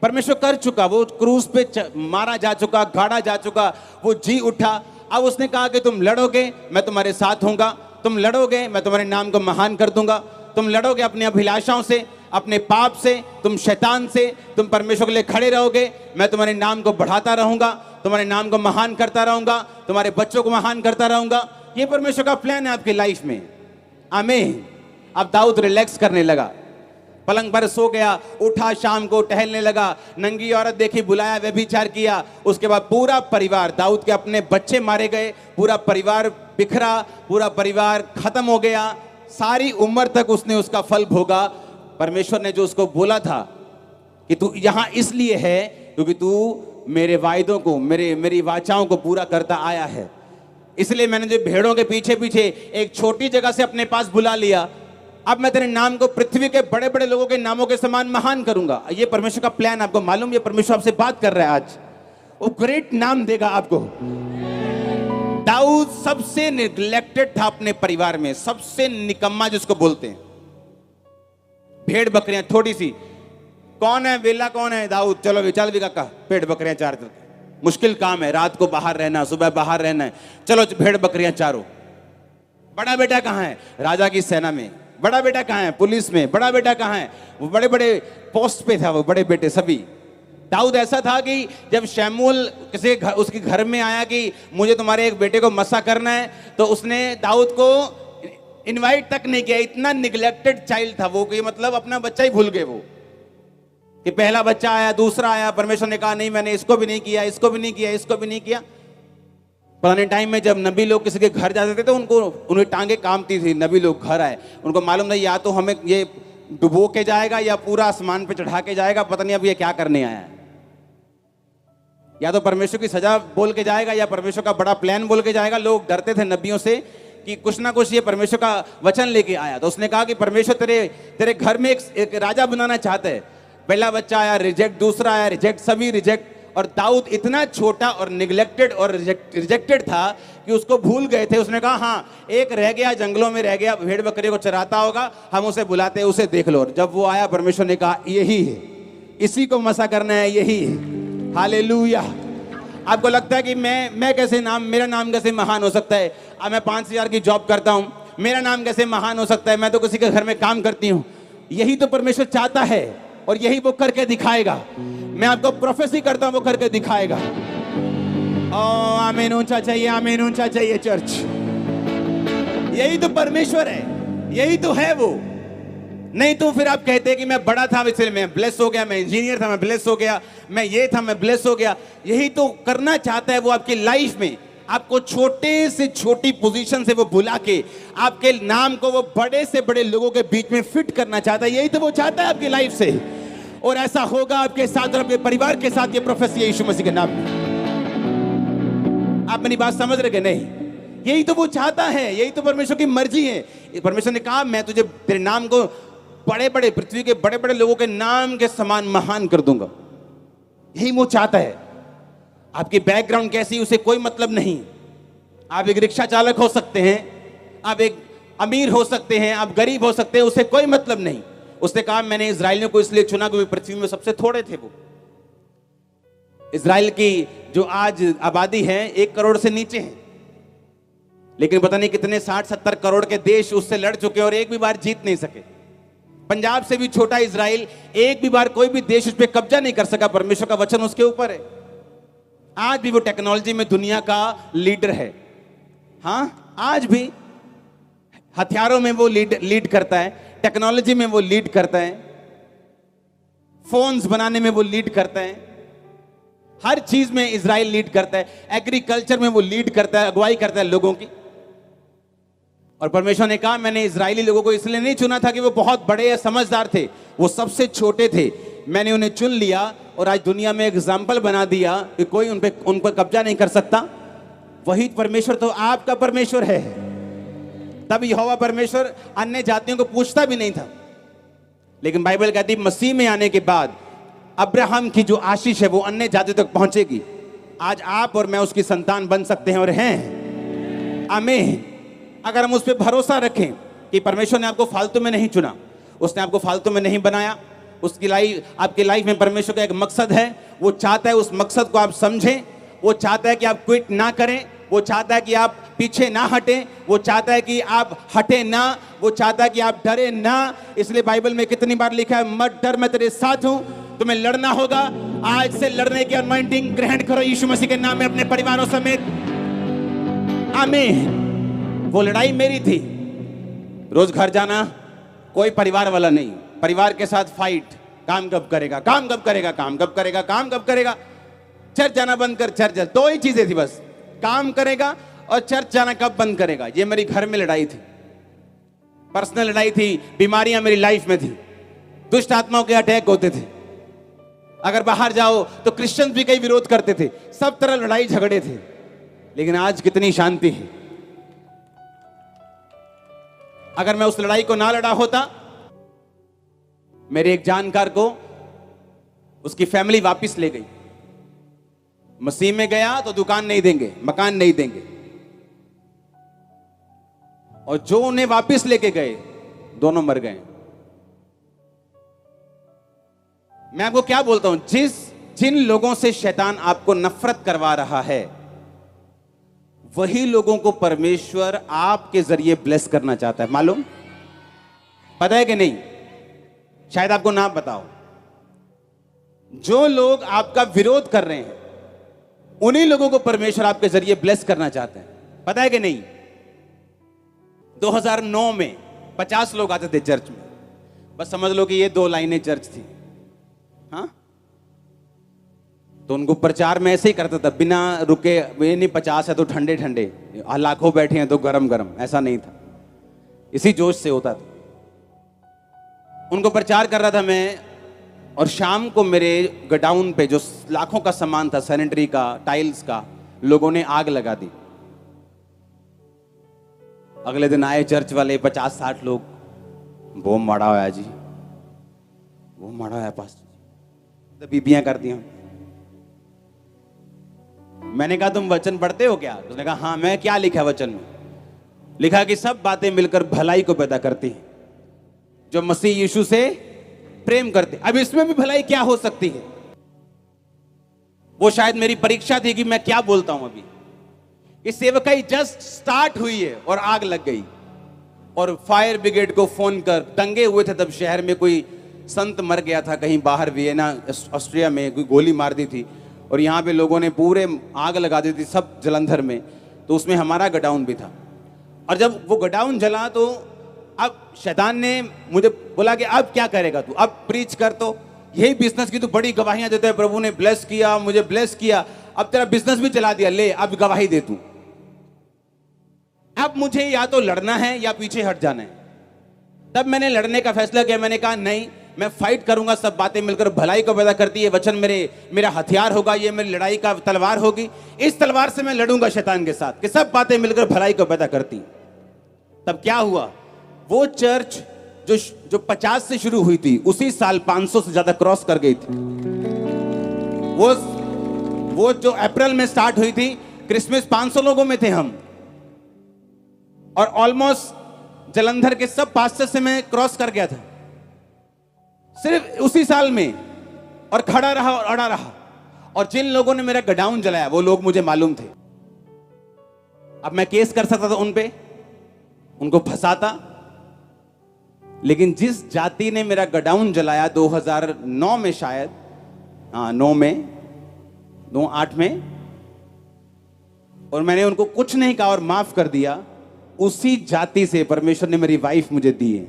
परमेश्वर कर चुका। वो क्रूस पे मारा जा चुका, गाड़ा जा चुका, वो जी उठा। अब उसने कहा कि तुम लड़ोगे, मैं तुम्हारे साथ होऊंगा। तुम लड़ोगे, मैं तुम्हारे नाम को महान कर दूंगा। तुम लड़ोगे अपनी अभिलाषाओं से, अपने पाप से, तुम शैतान से। तुम परमेश्वर के लिए खड़े रहोगे, मैं तुम्हारे नाम को बढ़ाता रहूंगा, तुम्हारे नाम को महान करता रहूंगा, तुम्हारे बच्चों को महान करता रहूंगा। ये परमेश्वर का प्लान है आपकी लाइफ में। आमीन। अब दाऊद रिलैक्स करने लगा, पलंग पर सो गया, उठा, शाम को टहलने लगा, नंगी औरत देखी, बुलाया, व्यभिचार किया। उसके बाद पूरा परिवार, दाऊद के अपने बच्चे मारे गए, पूरा परिवार बिखरा, पूरा परिवार खत्म हो गया। सारी उम्र तक उसने उसका फल भोगा। परमेश्वर ने जो उसको बोला था कि तू यहां इसलिए है क्योंकि तू मेरे वायदों को, मेरी वाचाओं को पूरा करता आया है, इसलिए मैंने जो भेड़ों के पीछे पीछे एक छोटी जगह से अपने पास बुला लिया। अब मैं तेरे नाम को पृथ्वी के बड़े बड़े लोगों के नामों के समान महान करूंगा। ये परमेश्वर का प्लान, आपको मालूम? ये परमेश्वर आपसे बात कर रहा है आज। वो ग्रेट नाम देगा आपको। दाऊद सबसे निग्लेक्टेड था अपने परिवार में, सबसे निकम्मा जिसको बोलते हैं। भेड़ बकरियां थोड़ी सी, कौन है वेला, कौन है दाऊद, चलो चल भी काका, भेड़ बकरियां चार। मुश्किल काम है, रात को बाहर रहना, सुबह बाहर रहना है, चलो भेड़ बकरियां चारो। बड़ा बेटा कहाँ है? राजा की सेना में। बड़ा बेटा कहाँ है? पुलिस में। बड़ा बेटा कहाँ है? वो बड़े बड़े पोस्ट पे था, वो बड़े बेटे सभी। दाऊद ऐसा था कि जब शमूएल किसी उसके घर में आया कि मुझे तुम्हारे एक बेटे को मसा करना है, तो उसने दाऊद को इनवाइट तक नहीं किया। इतना निग्लेक्टेड चाइल्ड था वो कि मतलब अपना बच्चा ही भूल गए वो, कि पहला बच्चा आया, दूसरा आया, परमेश्वर ने कहा नहीं मैंने इसको भी नहीं किया, इसको भी नहीं किया, इसको भी नहीं किया। पुराने टाइम में जब नबी लोग किसी के घर जाते थे तो उन्हें टांगे कांपती थी। नबी लोग घर आए, उनको मालूम नहीं या तो हमें ये डुबो के जाएगा या पूरा आसमान पे चढ़ा के जाएगा, पता नहीं अब ये क्या करने आया है। या तो परमेश्वर की सजा बोल के जाएगा या परमेश्वर का बड़ा प्लान बोल के जाएगा। लोग डरते थे नबियों से कि कुछ ना कुछ ये परमेश्वर का वचन लेके आया। तो उसने कहा कि परमेश्वर तेरे घर में एक राजा बनाना चाहते हैं। पहला बच्चा आया, रिजेक्ट, दूसरा आया, रिजेक्ट, सभी रिजेक्ट। और दाऊद इतना छोटा और निगलेक्टेड और रिजेक्टेड था कि उसको भूल गए थे। उसने कहा हाँ एक रह गया, जंगलों में रह गया, भेड़ बकरी को चराता होगा, हम उसे बुलाते हैं, उसे देख लो। जब वो आया परमेश्वर ने कहा यही है, इसी को मसा करना है, यही है। हालेलुया। आपको लगता है कि मैं कैसे मेरा नाम कैसे महान हो सकता है? अब मैं 5,000 की जॉब करता हूं, मेरा नाम कैसे महान हो सकता है? मैं तो किसी के घर में काम करती हूं। यही तो परमेश्वर चाहता है और यही वो करके दिखाएगा। मैं आपको प्रोफेसी करता हूं, वो करके दिखाएगा। ओ आमीन ऊंचा चाहिए, आमीन ऊंचा चाहिए चर्च। यही तो परमेश्वर है, यही तो है वो। नहीं तो फिर आप कहते हैं कि मैं बड़ा था इसलिए मैं ब्लेस हो गया, मैं इंजीनियर था मैं ब्लेस हो गया, मैं ये था मैं ब्लेस हो गया। यही तो करना चाहता है वो आपकी लाइफ में, आपको छोटे से छोटी पोजीशन से वो बुला के आपके नाम को वो बड़े से बड़े लोगों के बीच में फिट करना चाहता है। यही तो वो चाहता है आपकी लाइफ से, और ऐसा होगा आपके साथ और आपके परिवार के साथ। ये प्रोफेसी है यीशु मसीह के नाम में। आप मेरी बात समझ रहे कि नहीं? यही तो वो चाहता है, यही तो परमेश्वर की मर्जी है। परमेश्वर ने कहा मैं तुझे तेरे नाम को बड़े बड़े पृथ्वी के बड़े बड़े लोगों के नाम के समान महान कर दूंगा। यही वो चाहता है। आपकी बैकग्राउंड कैसी उसे कोई मतलब नहीं। आप एक रिक्शा चालक हो सकते हैं, आप एक अमीर हो सकते हैं, आप गरीब हो सकते हैं, उसे कोई मतलब नहीं। उसने कहा मैंने इजराइलियों को इसलिए चुना क्योंकि पृथ्वी में सबसे थोड़े थे वो। इजराइल की जो आज आबादी है 1 करोड़ से नीचे है, लेकिन पता नहीं कितने 60-70 करोड़ के देश उससे लड़ चुके और एक भी बार जीत नहीं सके। पंजाब से भी छोटा इजराइल, एक भी बार कोई भी देश उस पर कब्जा नहीं कर सका। परमेश्वर का वचन उसके ऊपर है। आज भी वो टेक्नोलॉजी में दुनिया का लीडर है। हाँ आज भी हथियारों में वो लीड करता है, टेक्नोलॉजी में वो लीड करता है, फोन्स बनाने में वो लीड करता है, हर चीज में इजराइल लीड करता है। एग्रीकल्चर में वो लीड करता है, अगुवाई करता है लोगों की। और परमेश्वर ने कहा मैंने इजरायली लोगों को इसलिए नहीं चुना था कि वो बहुत बड़े या समझदार थे, वो सबसे छोटे थे। मैंने उन्हें चुन लिया और आज दुनिया में एग्जाम्पल बना दिया कि कोई उन पर कब्जा नहीं कर सकता। वही परमेश्वर तो आपका परमेश्वर है। तब यहोवा परमेश्वर अन्य जातियों को पूछता भी नहीं था, लेकिन बाइबल कहती मसीह में आने के बाद अब्राहम की जो आशीष है वो अन्य जाति तक पहुंचेगी। आज आप और मैं उसकी संतान बन सकते हैं और हैं। आमीन। अगर हम उस पर भरोसा रखें कि परमेश्वर ने आपको फालतू में नहीं चुना, उसने आपको फालतू में नहीं बनाया। उसकी आपकी लाइफ में परमेश्वर का एक मकसद है। वो चाहता है उस मकसद को आप समझें। वो चाहता है कि आप क्विट ना करें, वो चाहता है कि आप पीछे ना हटें, वो चाहता है कि आप हटे ना, वो चाहता है कि आप डरे ना। इसलिए बाइबल में कितनी बार लिखा है मत डर मैं तेरे साथ हूं। तुम्हें लड़ना होगा, आज से लड़ने की अनॉइंटिंग ग्रहण करो यीशु मसीह के नाम में अपने परिवारों समेत। आमीन। वो लड़ाई मेरी थी। रोज घर जाना, कोई परिवार वाला नहीं, परिवार के साथ फाइट। काम कब करेगा, काम कब करेगा, काम कब करेगा, काम कब करेगा। चर्च जाना बंद कर, चर्च जा। 2 ही चीजें थी बस, काम करेगा और चर्च जाना कब बंद करेगा। ये मेरी घर में लड़ाई थी, पर्सनल लड़ाई थी। बीमारियां मेरी लाइफ में थी, दुष्ट आत्माओं के अटैक होते थे। अगर बाहर जाओ तो क्रिश्चियंस भी कई विरोध करते थे, सब तरह लड़ाई झगड़े थे। लेकिन आज कितनी शांति है। अगर मैं उस लड़ाई को ना लड़ा होता, मेरे एक जानकार को उसकी फैमिली वापस ले गई। मसीह में गया तो दुकान नहीं देंगे, मकान नहीं देंगे, और जो उन्हें वापस लेके गए दोनों मर गए। मैं आपको क्या बोलता हूं, जिन लोगों से शैतान आपको नफरत करवा रहा है, वही लोगों को परमेश्वर आपके जरिए ब्लेस करना चाहता है। मालूम पता है कि नहीं? शायद आपको ना बताओ। जो लोग आपका विरोध कर रहे हैं, उन्हीं लोगों को परमेश्वर आपके जरिए ब्लेस करना चाहते हैं। पता है कि नहीं? 2009 में 50 लोग आते थे चर्च में। बस समझ लो कि ये 2 लाइनें चर्च थी। हाँ, तो उनको प्रचार में ऐसे ही करता था, बिना रुके। ये नहीं 50 है तो ठंडे ठंडे, लाखों बैठे हैं तो गरम गरम, ऐसा नहीं था। इसी जोश से होता था। उनको प्रचार कर रहा था मैं, और शाम को मेरे गोडाउन पे जो लाखों का सामान था, सैनिटरी का, टाइल्स का, लोगों ने आग लगा दी। अगले दिन आए चर्च वाले 50-60 लोग, वो माड़ा होया जी, वो माड़ा होया पास, तो बीबियां कर दिया। मैंने कहा तुम वचन पढ़ते हो क्या? उसने कहा हाँ। मैं क्या लिखा वचन में? लिखा कि सब बातें मिलकर भलाई को पैदा करती हैं जो मसीह यीशु से प्रेम करते। अब इसमें भी भलाई क्या हो सकती है? वो शायद मेरी परीक्षा थी कि मैं क्या बोलता हूं। अभी इस सेवकाई जस्ट स्टार्ट हुई है और आग लग गई, और फायर ब्रिगेड को फोन कर, दंगे हुए थे तब शहर में, कोई संत मर गया था कहीं बाहर वियना ऑस्ट्रिया में, कोई गोली मार दी थी, और यहाँ पे लोगों ने पूरे आग लगा दी थी सब जलंधर में। तो उसमें हमारा गोडाउन भी था, और जब वो गोडाउन जला तो अब शैतान ने मुझे बोला कि अब क्या करेगा तू, अब प्रीच कर, तो यही बिजनेस की तो बड़ी गवाहियां देते हैं, प्रभु ने ब्लेस किया, मुझे ब्लेस किया, अब तेरा बिजनेस भी चला दिया, ले अब गवाही दे तू। अब मुझे या तो लड़ना है या पीछे हट जाना है। तब मैंने लड़ने का फैसला किया। मैंने कहा नहीं, मैं फाइट करूंगा, सब बातें मिलकर भलाई को पैदा करती है, वचन मेरा हथियार होगा, ये मेरी लड़ाई का तलवार होगी, इस तलवार से मैं लड़ूंगा शैतान के साथ कि सब बातें मिलकर भलाई को पैदा करती। तब क्या हुआ, वो चर्च जो 50 से शुरू हुई थी उसी साल 500 से ज्यादा क्रॉस कर गई थी। वो जो अप्रैल में स्टार्ट हुई थी, क्रिसमस 500 लोगों में थे हम, और ऑलमोस्ट जलंधर के सब पास्टर से मैं क्रॉस कर गया था सिर्फ उसी साल में, और खड़ा रहा और अड़ा रहा। और जिन लोगों ने मेरा गोडाउन जलाया वो लोग मुझे मालूम थे। अब मैं केस कर सकता था उन पे, उनको फंसाता, लेकिन जिस जाति ने मेरा गोडाउन जलाया 2009 में शायद, हाँ 8 में, और मैंने उनको कुछ नहीं कहा और माफ कर दिया, उसी जाति से परमेश्वर ने मेरी वाइफ मुझे दी है।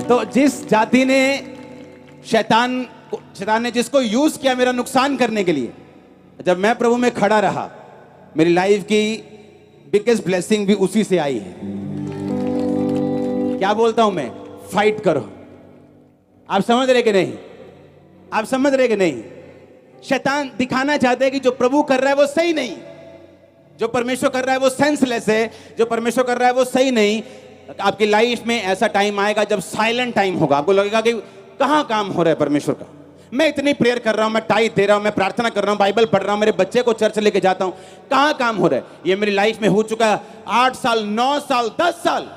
तो जिस जाति ने शैतान ने जिसको यूज किया मेरा नुकसान करने के लिए, जब मैं प्रभु में खड़ा रहा, मेरी लाइफ की बिगेस्ट ब्लेसिंग भी उसी से आई है। क्या बोलता हूं मैं? फाइट करो। आप समझ रहे कि नहीं? आप समझ रहे कि नहीं? शैतान दिखाना चाहते हैं कि जो प्रभु कर रहा है वो सही नहीं, जो परमेश्वर कर रहा है वो सेंसलेस है, जो परमेश्वर कर रहा है वो सही नहीं। आपकी लाइफ में ऐसा टाइम आएगा जब साइलेंट टाइम होगा, आपको लगेगा कि कहां काम हो रहा है परमेश्वर का। मैं इतनी प्रेयर कर रहा हूं, मैं टाइट दे रहा हूं, मैं प्रार्थना कर रहा हूं, बाइबल पढ़ रहा हूं, मेरे बच्चे को चर्च लेके जाता हूं, कहां काम हो रहा है? ये मेरी लाइफ में हो चुका है 8 साल, 9 साल, 10 साल।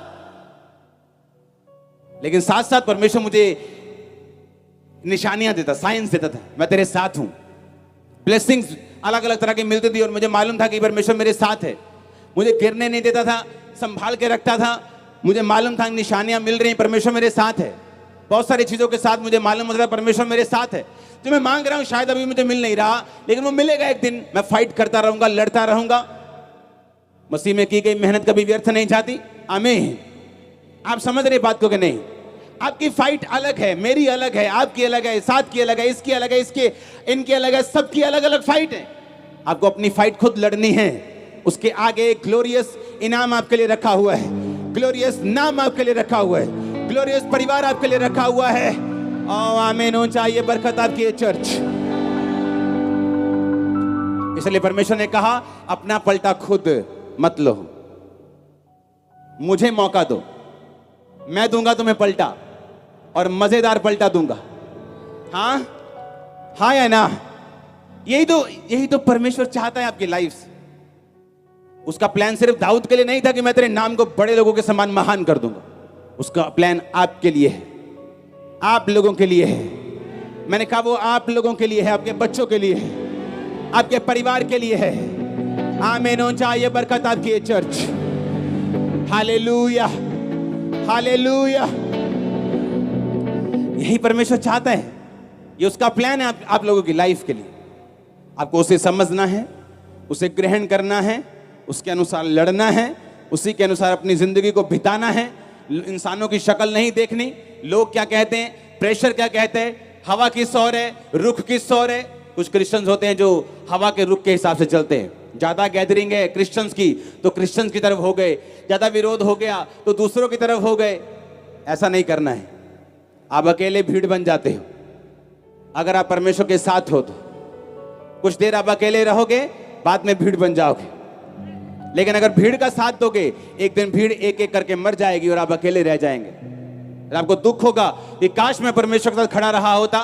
लेकिन साथ साथ परमेश्वर मुझे निशानियां देता, साइंस देता था, मैं तेरे साथ हूं। ब्लेसिंग्स अलग अलग तरह की मिलती थी, और मुझे मालूम था कि परमेश्वर मेरे साथ है। मुझे गिरने नहीं देता था, संभाल के रखता था। मुझे मालूम था निशानियां मिल रही, परमेश्वर मेरे साथ है। बहुत सारी चीजों के साथ मुझे मालूम होता था परमेश्वर मेरे साथ है। जो मैं मांग रहा हूं शायद अभी मुझे मिल नहीं रहा, लेकिन वो मिलेगा एक दिन। मैं फाइट करता रहूंगा, लड़ता रहूंगा। मसीह में की गई मेहनत कभी व्यर्थ नहीं जाती। आमीन। आप समझ रहे बात को कि नहीं? आपकी फाइट अलग है, मेरी अलग है, आपकी अलग है, साथ की अलग है, इसकी अलग है, इनकी अलग है, सबकी अलग अलग फाइट है। आपको अपनी फाइट खुद लड़नी है। उसके आगे एक ग्लोरियस इनाम आपके लिए रखा हुआ है, ग्लोरियस नाम आपके लिए रखा हुआ है, ग्लोरियस परिवार आपके लिए रखा हुआ है। ओ आमीन हो चाहिए बरकत आपकी ये चर्च। इसलिए परमेश्वर ने कहा अपना पलटा खुद मत लो, मुझे मौका दो, मैं दूंगा तुम्हें पलटा, और मजेदार पलटा दूंगा। हाँ हाँ या ना? यही तो परमेश्वर चाहता है आपकी लाइफ से। उसका प्लान सिर्फ दाऊद के लिए नहीं था कि मैं तेरे नाम को बड़े लोगों के समान महान कर दूंगा। उसका प्लान आपके लिए है, आप लोगों के लिए है। मैंने कहा वो आप लोगों के लिए है, आपके बच्चों के लिए है, आपके परिवार के लिए है। आमीन हो चाहिए बरकत आपकी ये चर्च। Hallelujah hallelujah. यही परमेश्वर चाहता है, ये उसका प्लान है आप लोगों की लाइफ के लिए। आपको उसे समझना है, उसे ग्रहण करना है, उसके अनुसार लड़ना है, उसी के अनुसार अपनी जिंदगी को बिताना है। इंसानों की शक्ल नहीं देखनी, लोग क्या कहते हैं, प्रेशर क्या कहते हैं, हवा किस ओर है, रुख किस ओर है। कुछ क्रिश्चियंस होते हैं जो हवा के रुख के हिसाब से चलते हैं। ज्यादा गैदरिंग है क्रिश्चियंस की तो क्रिश्चियंस की तरफ हो गए, ज्यादा विरोध हो गया तो दूसरों की तरफ हो गए। ऐसा नहीं करना है। आप अकेले भीड़ बन जाते हो अगर आप परमेश्वर के साथ हो तो। कुछ देर आप अकेले रहोगे, बाद में भीड़ बन जाओगे। लेकिन अगर भीड़ का साथ दोगे, एक दिन भीड़ एक एक करके मर जाएगी और आप अकेले रह जाएंगे। और आपको दुख होगा कि काश मैं परमेश्वर के साथ खड़ा रहा होता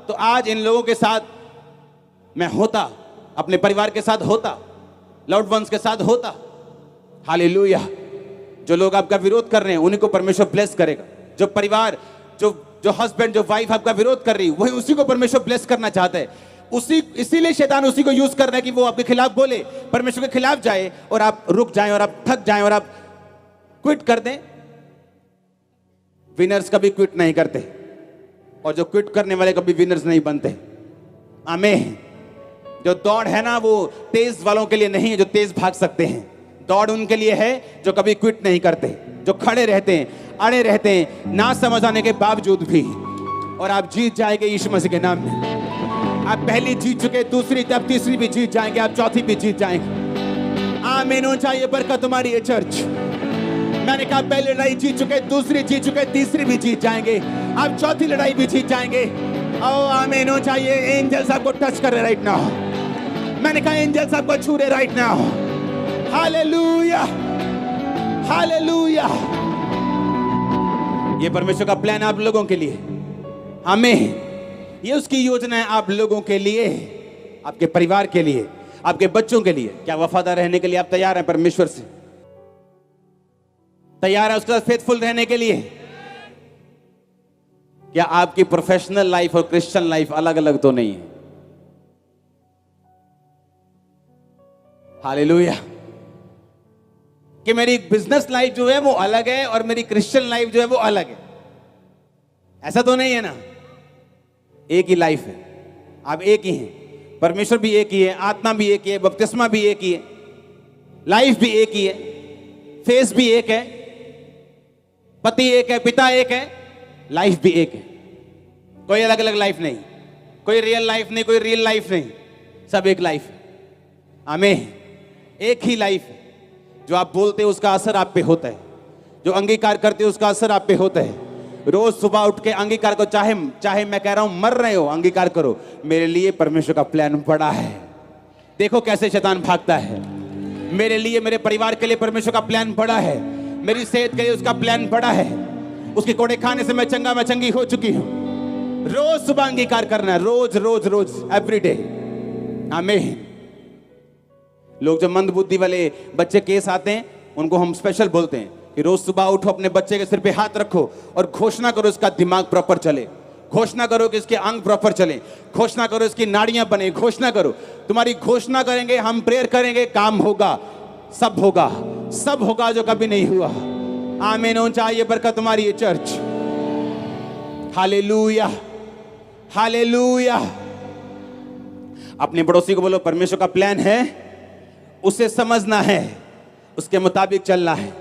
तो आज इन लोगों के साथ मैं होता, अपने परिवार के साथ होता, लव्ड वंस के साथ होता। हालेलुया। जो लोग आपका विरोध कर रहे हैं उन्हीं को परमेश्वर ब्लेस करेगा। जो परिवार, जो हस्बैंड, जो वाइफ आपका विरोध कर रही है, वही उसी को परमेश्वर ब्लेस करना चाहता है। इसीलिए शैतान उसी को यूज कर रहा है कि वो आपके खिलाफ बोले, परमेश्वर के खिलाफ जाए और आप रुक जाएं और आप थक जाएं और आप क्विट कर दें। विनर्स कभी क्विट नहीं करते और जो क्विट करने वाले कभी विनर्स नहीं बनते। आमीन। जो दौड़ है ना वो तेज वालों के लिए नहीं है जो तेज भाग सकते हैं। दौड़ उनके लिए है जो कभी क्विट नहीं करते, जो खड़े रहते हैं, अड़े रहते हैं, ना समझ आने के बावजूद भी। और आप जीत जाएंगे यीशु मसीह के नाम में। आप पहली जीत चुके, दूसरी, तब तीसरी भी जीत जाएंगे, आप चौथी भी जीत जाएंगे। आमीन हो चाहिए बरकत तुम्हारी ये चर्च। मैंने कहा पहली लड़ाई जीत चुके, दूसरी जीत चुके, तीसरी भी जीत जाएंगे, आप चौथी लड़ाई भी जीत जाएंगे। ओ आमीन हो चाहिए। एंजल्स आपको टच कर रहे राइट नाउ। मैंने कहा एंजल्स आपको छू रहे राइट नाउ। Hallelujah, hallelujah. ये परमेश्वर का प्लान आप लोगों के लिए, हमें ये उसकी योजना है आप लोगों के लिए, आपके परिवार के लिए, आपके बच्चों के लिए। क्या वफादार रहने के लिए आप तैयार हैं? परमेश्वर से तैयार है उसके साथ फेथफुल रहने के लिए? क्या आपकी प्रोफेशनल लाइफ और क्रिश्चियन लाइफ अलग अलग तो नहीं है? हालेलुया। कि मेरी बिजनेस लाइफ जो है वो अलग है और मेरी क्रिश्चियन लाइफ जो है वो अलग है, ऐसा तो नहीं है ना। एक ही लाइफ है, आप एक ही हैं, परमेश्वर भी एक ही है, आत्मा भी एक ही है, बपतिस्मा भी एक ही है, लाइफ भी एक ही है, फेस भी एक है, पति एक है, पिता एक है, लाइफ भी एक है। कोई अलग अलग लाइफ नहीं, कोई रियल लाइफ नहीं, कोई रियल लाइफ नहीं, सब एक लाइफ है। आमीन। एक ही लाइफ है। जो आप बोलते हो उसका असर आप पे होता है, जो अंगीकार करते हो उसका असर आप पे होता है। रोज सुबह उठ के अंगीकार को, चाहे मैं कह रहा हूं मर रहे हो, अंगीकार करो, मेरे लिए परमेश्वर का प्लान बड़ा है। देखो कैसे शैतान भागता है। मेरे लिए, मेरे परिवार के लिए परमेश्वर का प्लान बड़ा है। मेरी सेहत के लिए उसका प्लान बड़ा है। उसके कोड़े खाने से मैं चंगा मैं चंगी हो चुकी हूं। रोज सुबह अंगीकार करना है, रोज रोज रोज, एवरीडे। आमीन। लोग जो मंद बुद्धि वाले बच्चे केस आते हैं उनको हम स्पेशल बोलते हैं कि रोज सुबह उठो, अपने बच्चे के सिर पे हाथ रखो और घोषणा करो इसका दिमाग प्रॉपर चले, घोषणा करो कि इसके अंग प्रॉपर चले, घोषणा करो इसकी नाड़ियां बने, घोषणा करो। तुम्हारी घोषणा करेंगे, हम प्रेयर करेंगे, काम होगा, सब होगा, सब होगा जो कभी नहीं हुआ। आमीन हो चाहिए बरकत तुम्हारी ये चर्च। Hallelujah, hallelujah. अपने पड़ोसी को बोलो परमेश्वर का प्लान है, उसे समझना है, उसके मुताबिक चलना है।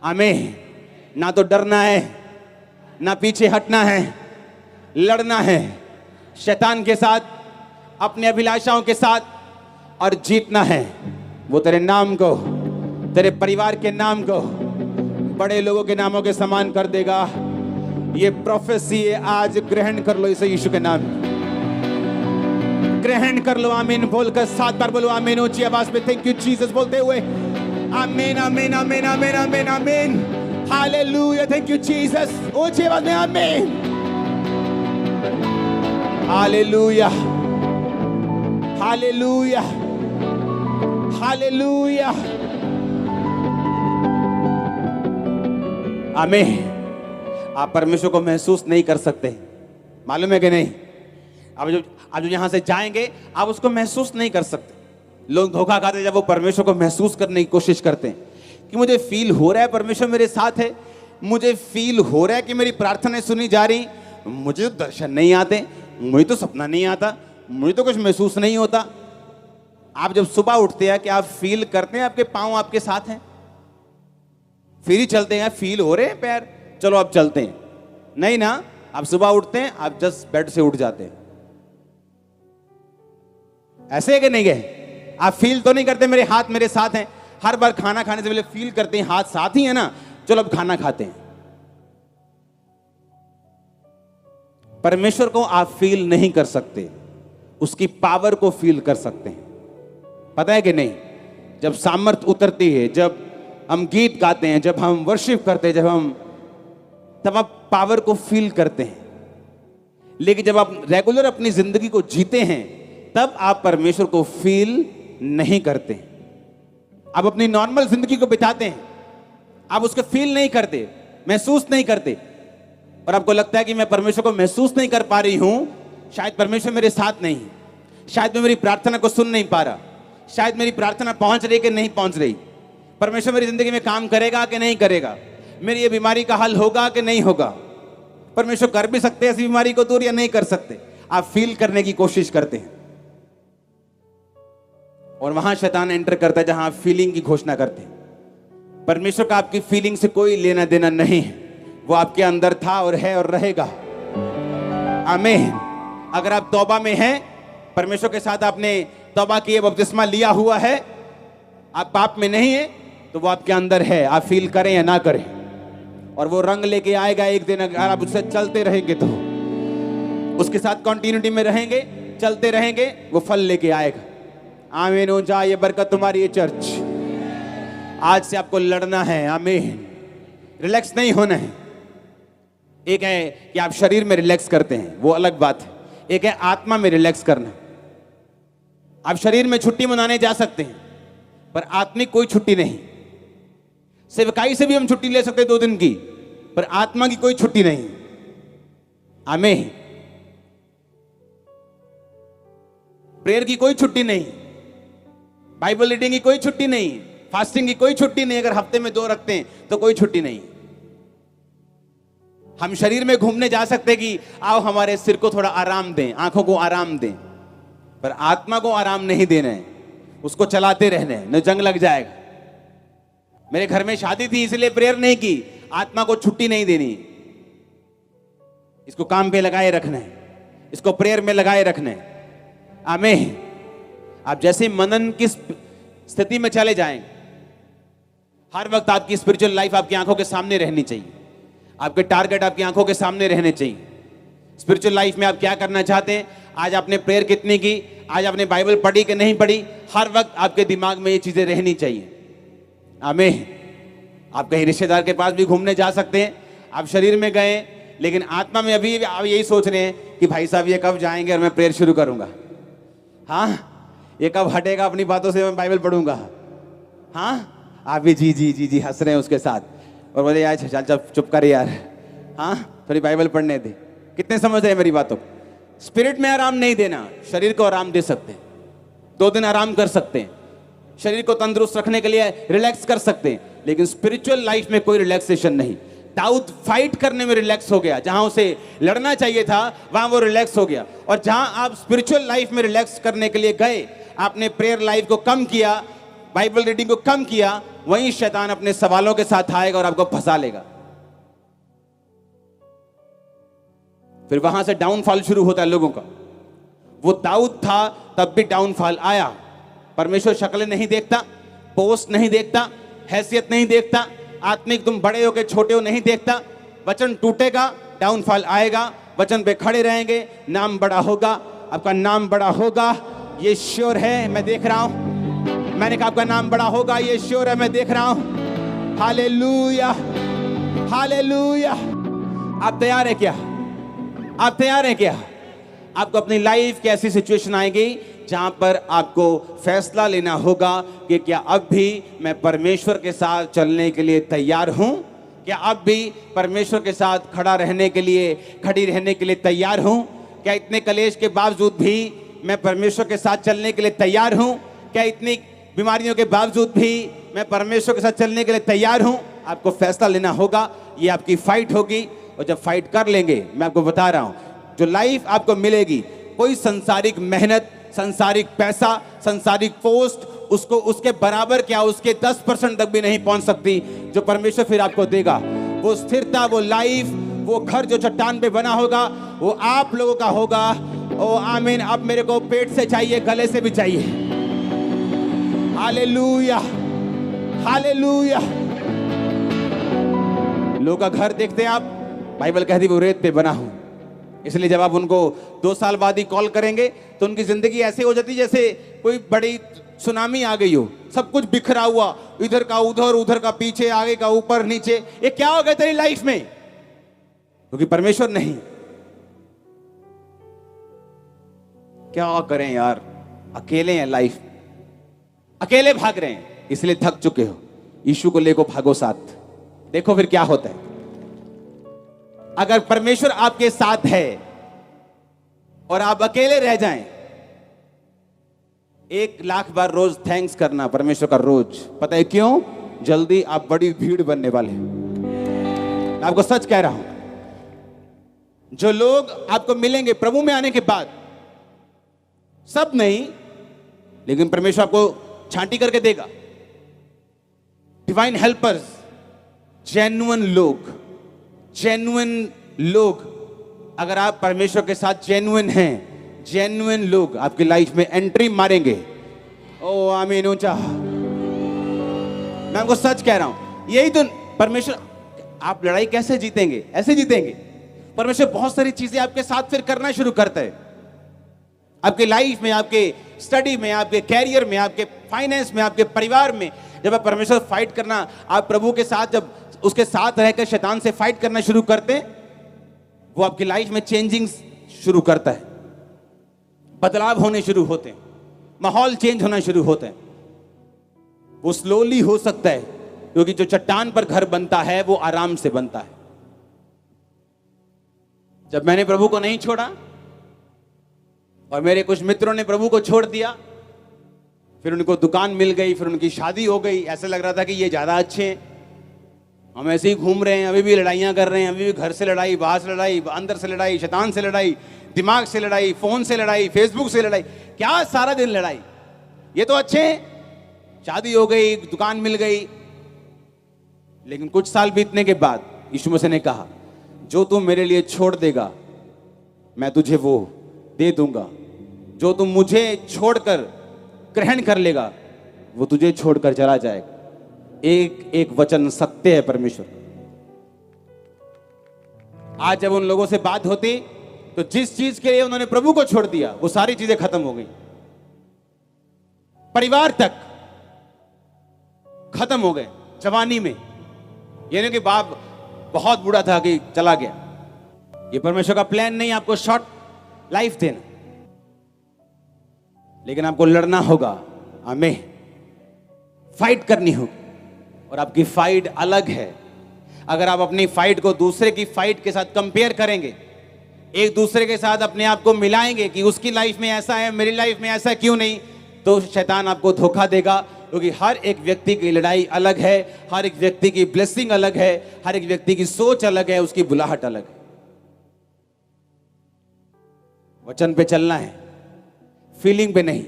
आमीन। ना तो डरना है, ना पीछे हटना है, लड़ना है शैतान के साथ, अपने अभिलाषाओं के साथ, और जीतना है। वो तेरे नाम को, तेरे परिवार के नाम को बड़े लोगों के नामों के समान कर देगा। ये प्रोफेसी है, आज ग्रहण कर लो इसे यीशु के नाम में, ग्रहण कर लो। आमीन बोलकर 7 बार बोलो आमीन ऊंची आवाज में, थैंक यू जीसस बोलते हुए। आमीन, आमीन, आमीन, आमीन, आमीन, आमीन। Hallelujah, thank you Jesus. ऊंची आवाज में आमीन। Hallelujah, hallelujah, hallelujah. आमीन। आप परमेश्वर को महसूस नहीं कर सकते, मालूम है कि नहीं? आप जो यहां से जाएंगे आप उसको महसूस नहीं कर सकते। लोग धोखा खाते हैं जब वो परमेश्वर को महसूस करने की कोशिश करते हैं कि मुझे फील हो रहा है परमेश्वर मेरे साथ है, मुझे फील हो रहा है कि मेरी प्रार्थनाएं सुनी जा रही, मुझे तो दर्शन नहीं आते, मुझे तो सपना नहीं आता, मुझे तो कुछ महसूस नहीं होता। आप जब सुबह उठते हैं कि आप फील करते हैं आपके पांव आपके साथ हैं, फिर ही चलते हैं। फील हो रहे हैं पैर, चलो अब चलते हैं, नहीं ना। आप सुबह उठते हैं, आप जस्ट बेड से उठ जाते हैं, ऐसे है कि नहीं गए? आप फील तो नहीं करते मेरे हाथ मेरे साथ हैं? हर बार खाना खाने से पहले फील करते हैं हाथ साथ ही है ना, चलो अब खाना खाते हैं। परमेश्वर को आप फील नहीं कर सकते, उसकी पावर को फील कर सकते हैं। पता है कि नहीं? जब सामर्थ उतरती है, जब हम गीत गाते हैं, जब हम वर्शिप करते हैं, तब आप पावर को फील करते हैं। लेकिन जब आप रेगुलर अपनी जिंदगी को जीते हैं, तब आप परमेश्वर को फील नहीं करते। आप अपनी नॉर्मल जिंदगी को बिताते हैं, आप उसको फील नहीं करते, महसूस नहीं करते, और आपको लगता है कि मैं परमेश्वर को महसूस नहीं कर पा रही हूं, शायद परमेश्वर मेरे साथ नहीं, शायद मैं मेरी प्रार्थना को सुन नहीं पा रहा, शायद मेरी प्रार्थना पहुंच रही कि नहीं पहुंच रही, परमेश्वर मेरी जिंदगी में काम करेगा कि नहीं करेगा, मेरी ये बीमारी का हल होगा कि नहीं होगा। परमेश्वर कर भी सकते हैं ऐसी बीमारी को दूर या नहीं कर सकते। आप फील करने की कोशिश करते हैं, और वहां शैतान एंटर करता है जहां आप फीलिंग की घोषणा करते हैं। परमेश्वर का आपकी फीलिंग से कोई लेना देना नहीं है, वो आपके अंदर था और है और रहेगा। आमीन। अगर आप तौबा में हैं, परमेश्वर के साथ आपने तौबा की, बपतिस्मा लिया हुआ है, आप पाप में नहीं है, तो वो आपके अंदर है, आप फील करें या ना करें, और वो रंग लेके आएगा एक दिन। अगर आप उससे चलते रहेंगे तो, उसके साथ कंटिन्यूटी में रहेंगे, चलते रहेंगे, वो फल लेके आएगा। आमीन हो जाए। ये बरकत तुम्हारी है चर्च। आज से आपको लड़ना है। आमीन। रिलैक्स नहीं होना है। एक है कि आप शरीर में रिलैक्स करते हैं, वो अलग बात है। एक है आत्मा में रिलैक्स करना। आप शरीर में छुट्टी मनाने जा सकते हैं, पर आत्मिक कोई छुट्टी नहीं। सेवकाई से भी हम छुट्टी ले सकते हैं 2 दिन की, पर आत्मा की कोई छुट्टी नहीं। आमीन। प्रेयर की कोई छुट्टी नहीं, बाइबल रीडिंग की कोई छुट्टी नहीं, फास्टिंग की कोई छुट्टी नहीं। अगर हफ्ते में 2 रखते हैं तो कोई छुट्टी नहीं। हम शरीर में घूमने जा सकते कि आओ हमारे सिर को थोड़ा आराम दें, आंखों को आराम दें, पर आत्मा को आराम नहीं देना है, उसको चलाते रहना है, न जंग लग जाएगा। मेरे घर में शादी थी इसलिए प्रेयर नहीं की, आत्मा को छुट्टी नहीं देनी, इसको काम पे लगाए रखना है, इसको प्रेयर में लगाए रखना है। आमीन। आप जैसे मनन की स्थिति में चले जाएंगे, हर वक्त आपकी स्पिरिचुअल लाइफ आपकी आंखों के सामने रहनी चाहिए, आपके टारगेट आपकी आंखों के सामने रहने चाहिए। स्पिरिचुअल लाइफ में आप क्या करना चाहते हैं, आज आपने प्रेयर कितनी की, आज आपने बाइबल पढ़ी कि नहीं पढ़ी, हर वक्त आपके दिमाग में ये चीजें रहनी चाहिए। आमीन। आप कहीं रिश्तेदार के पास भी घूमने जा सकते हैं, आप शरीर में गए लेकिन आत्मा में अभी आप यही सोच रहे हैं कि भाई साहब ये कब जाएंगे और मैं प्रेयर शुरू करूंगा, हाँ ये कब हटेगा अपनी बातों से, मैं बाइबल पढ़ूंगा। हाँ आप भी जी जी जी जी हंस रहे हैं उसके साथ, और बोले यार चल चल चुप कर यार, हाँ थोड़ी बाइबल पढ़ने दे। कितने समझ रहे हैं मेरी बातों को। स्पिरिट में आराम नहीं देना, शरीर को आराम दे सकते हैं, 2 दिन आराम कर सकते हैं, शरीर को तंदुरुस्त रखने के लिए रिलैक्स कर सकते हैं, लेकिन स्पिरिचुअल लाइफ में कोई रिलैक्सेशन नहीं। दाऊद फाइट करने में रिलैक्स हो गया, जहां उसे लड़ना चाहिए था वहां वो रिलैक्स हो गया। और जहां आप स्पिरिचुअल लाइफ में रिलैक्स करने के लिए गए, आपने प्रेयर लाइफ को कम किया, बाइबल रीडिंग को कम किया, वहीं शैतान अपने सवालों के साथ आएगा और आपको फंसा लेगा। फिर वहां से डाउनफॉल शुरू होता है लोगों का। वो दाऊद था तब भी डाउनफॉल आया। परमेश्वर शक्ल नहीं देखता, पोस्ट नहीं देखता, हैसियत नहीं देखता, आत्मिक तुम बड़े हो के छोटे हो नहीं देखता। वचन टूटेगा, डाउनफॉल आएगा, वचन पे खड़े रहेंगे, नाम बड़ा होगा, आपका नाम बड़ा होगा, ये श्योर है, मैं देख रहा हूं। मैंने कहा आपका नाम बड़ा होगा, ये श्योर है, मैं देख रहा हूं। Hallelujah, hallelujah. आप तैयार है क्या? आप तैयार हैं क्या? आपको अपनी लाइफ की ऐसी सिचुएशन आएगी जहां पर आपको फैसला लेना होगा कि क्या अब भी मैं परमेश्वर के साथ चलने के लिए तैयार हूं? क्या अब भी परमेश्वर के साथ खड़ा रहने के लिए, खड़ी रहने के लिए तैयार हूं? क्या इतने कलेश के बावजूद भी मैं परमेश्वर के साथ चलने के लिए तैयार हूं? क्या इतनी बीमारियों के बावजूद भी मैं परमेश्वर के साथ चलने के लिए तैयार हूं? आपको फैसला लेना होगा, ये आपकी फाइट होगी। और जब फाइट कर लेंगे, मैं आपको बता रहा हूं, जो लाइफ आपको मिलेगी, कोई संसारिक मेहनत, संसारिक पैसा, संसारिक पोस्ट, उसको उसके बराबर क्या, उसके 10% तक भी नहीं पहुंच सकती जो परमेश्वर फिर आपको देगा। वो स्थिरता, वो लाइफ, वो घर जो चट्टान पे बना होगा, वो आप लोगों का होगा। ओ आमीन। अब मेरे को पेट से चाहिए, गले से भी चाहिए। Hallelujah, hallelujah. लोगों का घर देखते आप, बाइबल कहती वो रेत पे बना हूं। इसलिए जब आप उनको 2 साल बाद ही कॉल करेंगे तो उनकी जिंदगी ऐसे हो जाती जैसे कोई बड़ी सुनामी आ गई हो, सब कुछ बिखरा हुआ, इधर का उधर, उधर का पीछे, आगे का ऊपर नीचे। ये क्या हो गया तेरी लाइफ में? क्योंकि परमेश्वर नहीं। क्या करें यार, अकेले हैं, लाइफ अकेले भाग रहे हैं, इसलिए थक चुके हो। यीशु को लेको भागो साथ, देखो फिर क्या होता है। अगर परमेश्वर आपके साथ है और आप अकेले रह जाएं, 1,00,000 बार रोज थैंक्स करना परमेश्वर का रोज। पता है क्यों? जल्दी आप बड़ी भीड़ बनने वाले हैं। मैं आपको सच कह रहा हूं, जो लोग आपको मिलेंगे प्रभु में आने के बाद, सब नहीं, लेकिन परमेश्वर आपको छांटी करके देगा। डिवाइन हेल्पर्स, जेन्युइन लोग, अगर आप परमेश्वर के साथ जेन्युइन हैं, जेन्युइन लोग आपकी लाइफ में एंट्री मारेंगे। ओ आमीन ऊंचा। मैं आपको सच कह रहा हूं, यही तो परमेश्वर। आप लड़ाई कैसे जीतेंगे? ऐसे जीतेंगे। परमेश्वर बहुत सारी चीजें आपके साथ फिर करना शुरू करता है, आपके लाइफ में, आपके स्टडी में, आपके कैरियर में, आपके फाइनेंस में, आपके परिवार में। जब आप परमेश्वर फाइट करना, आप प्रभु के साथ, जब उसके साथ रहकर शैतान से फाइट करना शुरू करते हैं, वो आपकी लाइफ में चेंजिंग शुरू करता है, बदलाव होने शुरू होते हैं, माहौल चेंज होना शुरू होता है। वो स्लोली हो सकता है, क्योंकि जो चट्टान पर घर बनता है वो आराम से बनता है। जब मैंने प्रभु को नहीं छोड़ा और मेरे कुछ मित्रों ने प्रभु को छोड़ दिया, फिर उनको दुकान मिल गई, फिर उनकी शादी हो गई, ऐसे लग रहा था कि ये ज्यादा अच्छे हैं, हम ऐसे ही घूम रहे हैं, अभी भी लड़ाइयां कर रहे हैं, अभी भी घर से लड़ाई, बाहर से लड़ाई, अंदर से लड़ाई, शैतान से लड़ाई, दिमाग से लड़ाई, फोन से लड़ाई, फेसबुक से लड़ाई, क्या सारा दिन लड़ाई। ये तो अच्छे हैं, शादी हो गई, दुकान मिल गई। लेकिन कुछ साल बीतने के बाद यीशु मसीह ने कहा, जो तू मेरे लिए छोड़ देगा मैं तुझे वो दे दूंगा, जो तुम मुझे छोड़कर ग्रहण कर लेगा वो तुझे छोड़कर चला जाएगा। एक एक वचन सत्य है परमेश्वर। आज जब उन लोगों से बात होती तो जिस चीज के लिए उन्होंने प्रभु को छोड़ दिया वो सारी चीजें खत्म हो गई, परिवार तक खत्म हो गए जवानी में। यानी कि बाप बहुत बूढ़ा था कि चला गया। ये परमेश्वर का प्लान नहीं आपको शॉर्ट लाइफ देना, लेकिन आपको लड़ना होगा, हमें फाइट करनी होगी। और आपकी फाइट अलग है। अगर आप अपनी फाइट को दूसरे की फाइट के साथ कंपेयर करेंगे, एक दूसरे के साथ अपने आप को मिलाएंगे कि उसकी लाइफ में ऐसा है, मेरी लाइफ में ऐसा क्यों नहीं, तो शैतान आपको धोखा देगा। क्योंकि हर एक व्यक्ति की लड़ाई अलग है, हर एक व्यक्ति की ब्लेसिंग अलग है, हर एक व्यक्ति की सोच अलग है, उसकी बुलाहट अलग है। वचन पे चलना है, फीलिंग पे नहीं।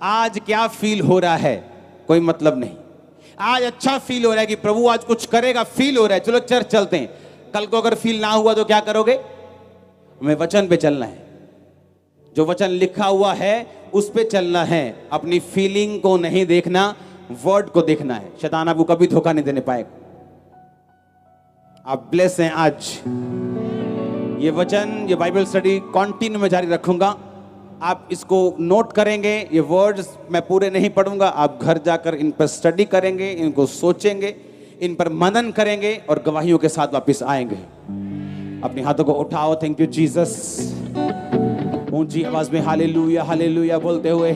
आज क्या फील हो रहा है कोई मतलब नहीं। आज अच्छा फील हो रहा है कि प्रभु आज कुछ करेगा, फील हो रहा है, चलो चर्च चलते हैं। कल को अगर फील ना हुआ तो क्या करोगे? हमें वचन पे चलना है, जो वचन लिखा हुआ है उस पे चलना है। अपनी फीलिंग को नहीं देखना, वर्ड को देखना है। शैतान आपको कभी धोखा नहीं देने पाएगा। आप ब्लेस हैं आज। ये वचन, ये बाइबल स्टडी कंटिन्यू में जारी रखूंगा। आप इसको नोट करेंगे। ये वर्ड्स मैं पूरे नहीं पढ़ूंगा, आप घर जाकर इन पर स्टडी करेंगे, इनको सोचेंगे, इन पर मनन करेंगे और गवाहियों के साथ वापस आएंगे। अपने हाथों को उठाओ। Thank you Jesus. ऊंची आवाज में हालेलुया हालेलुया बोलते हुए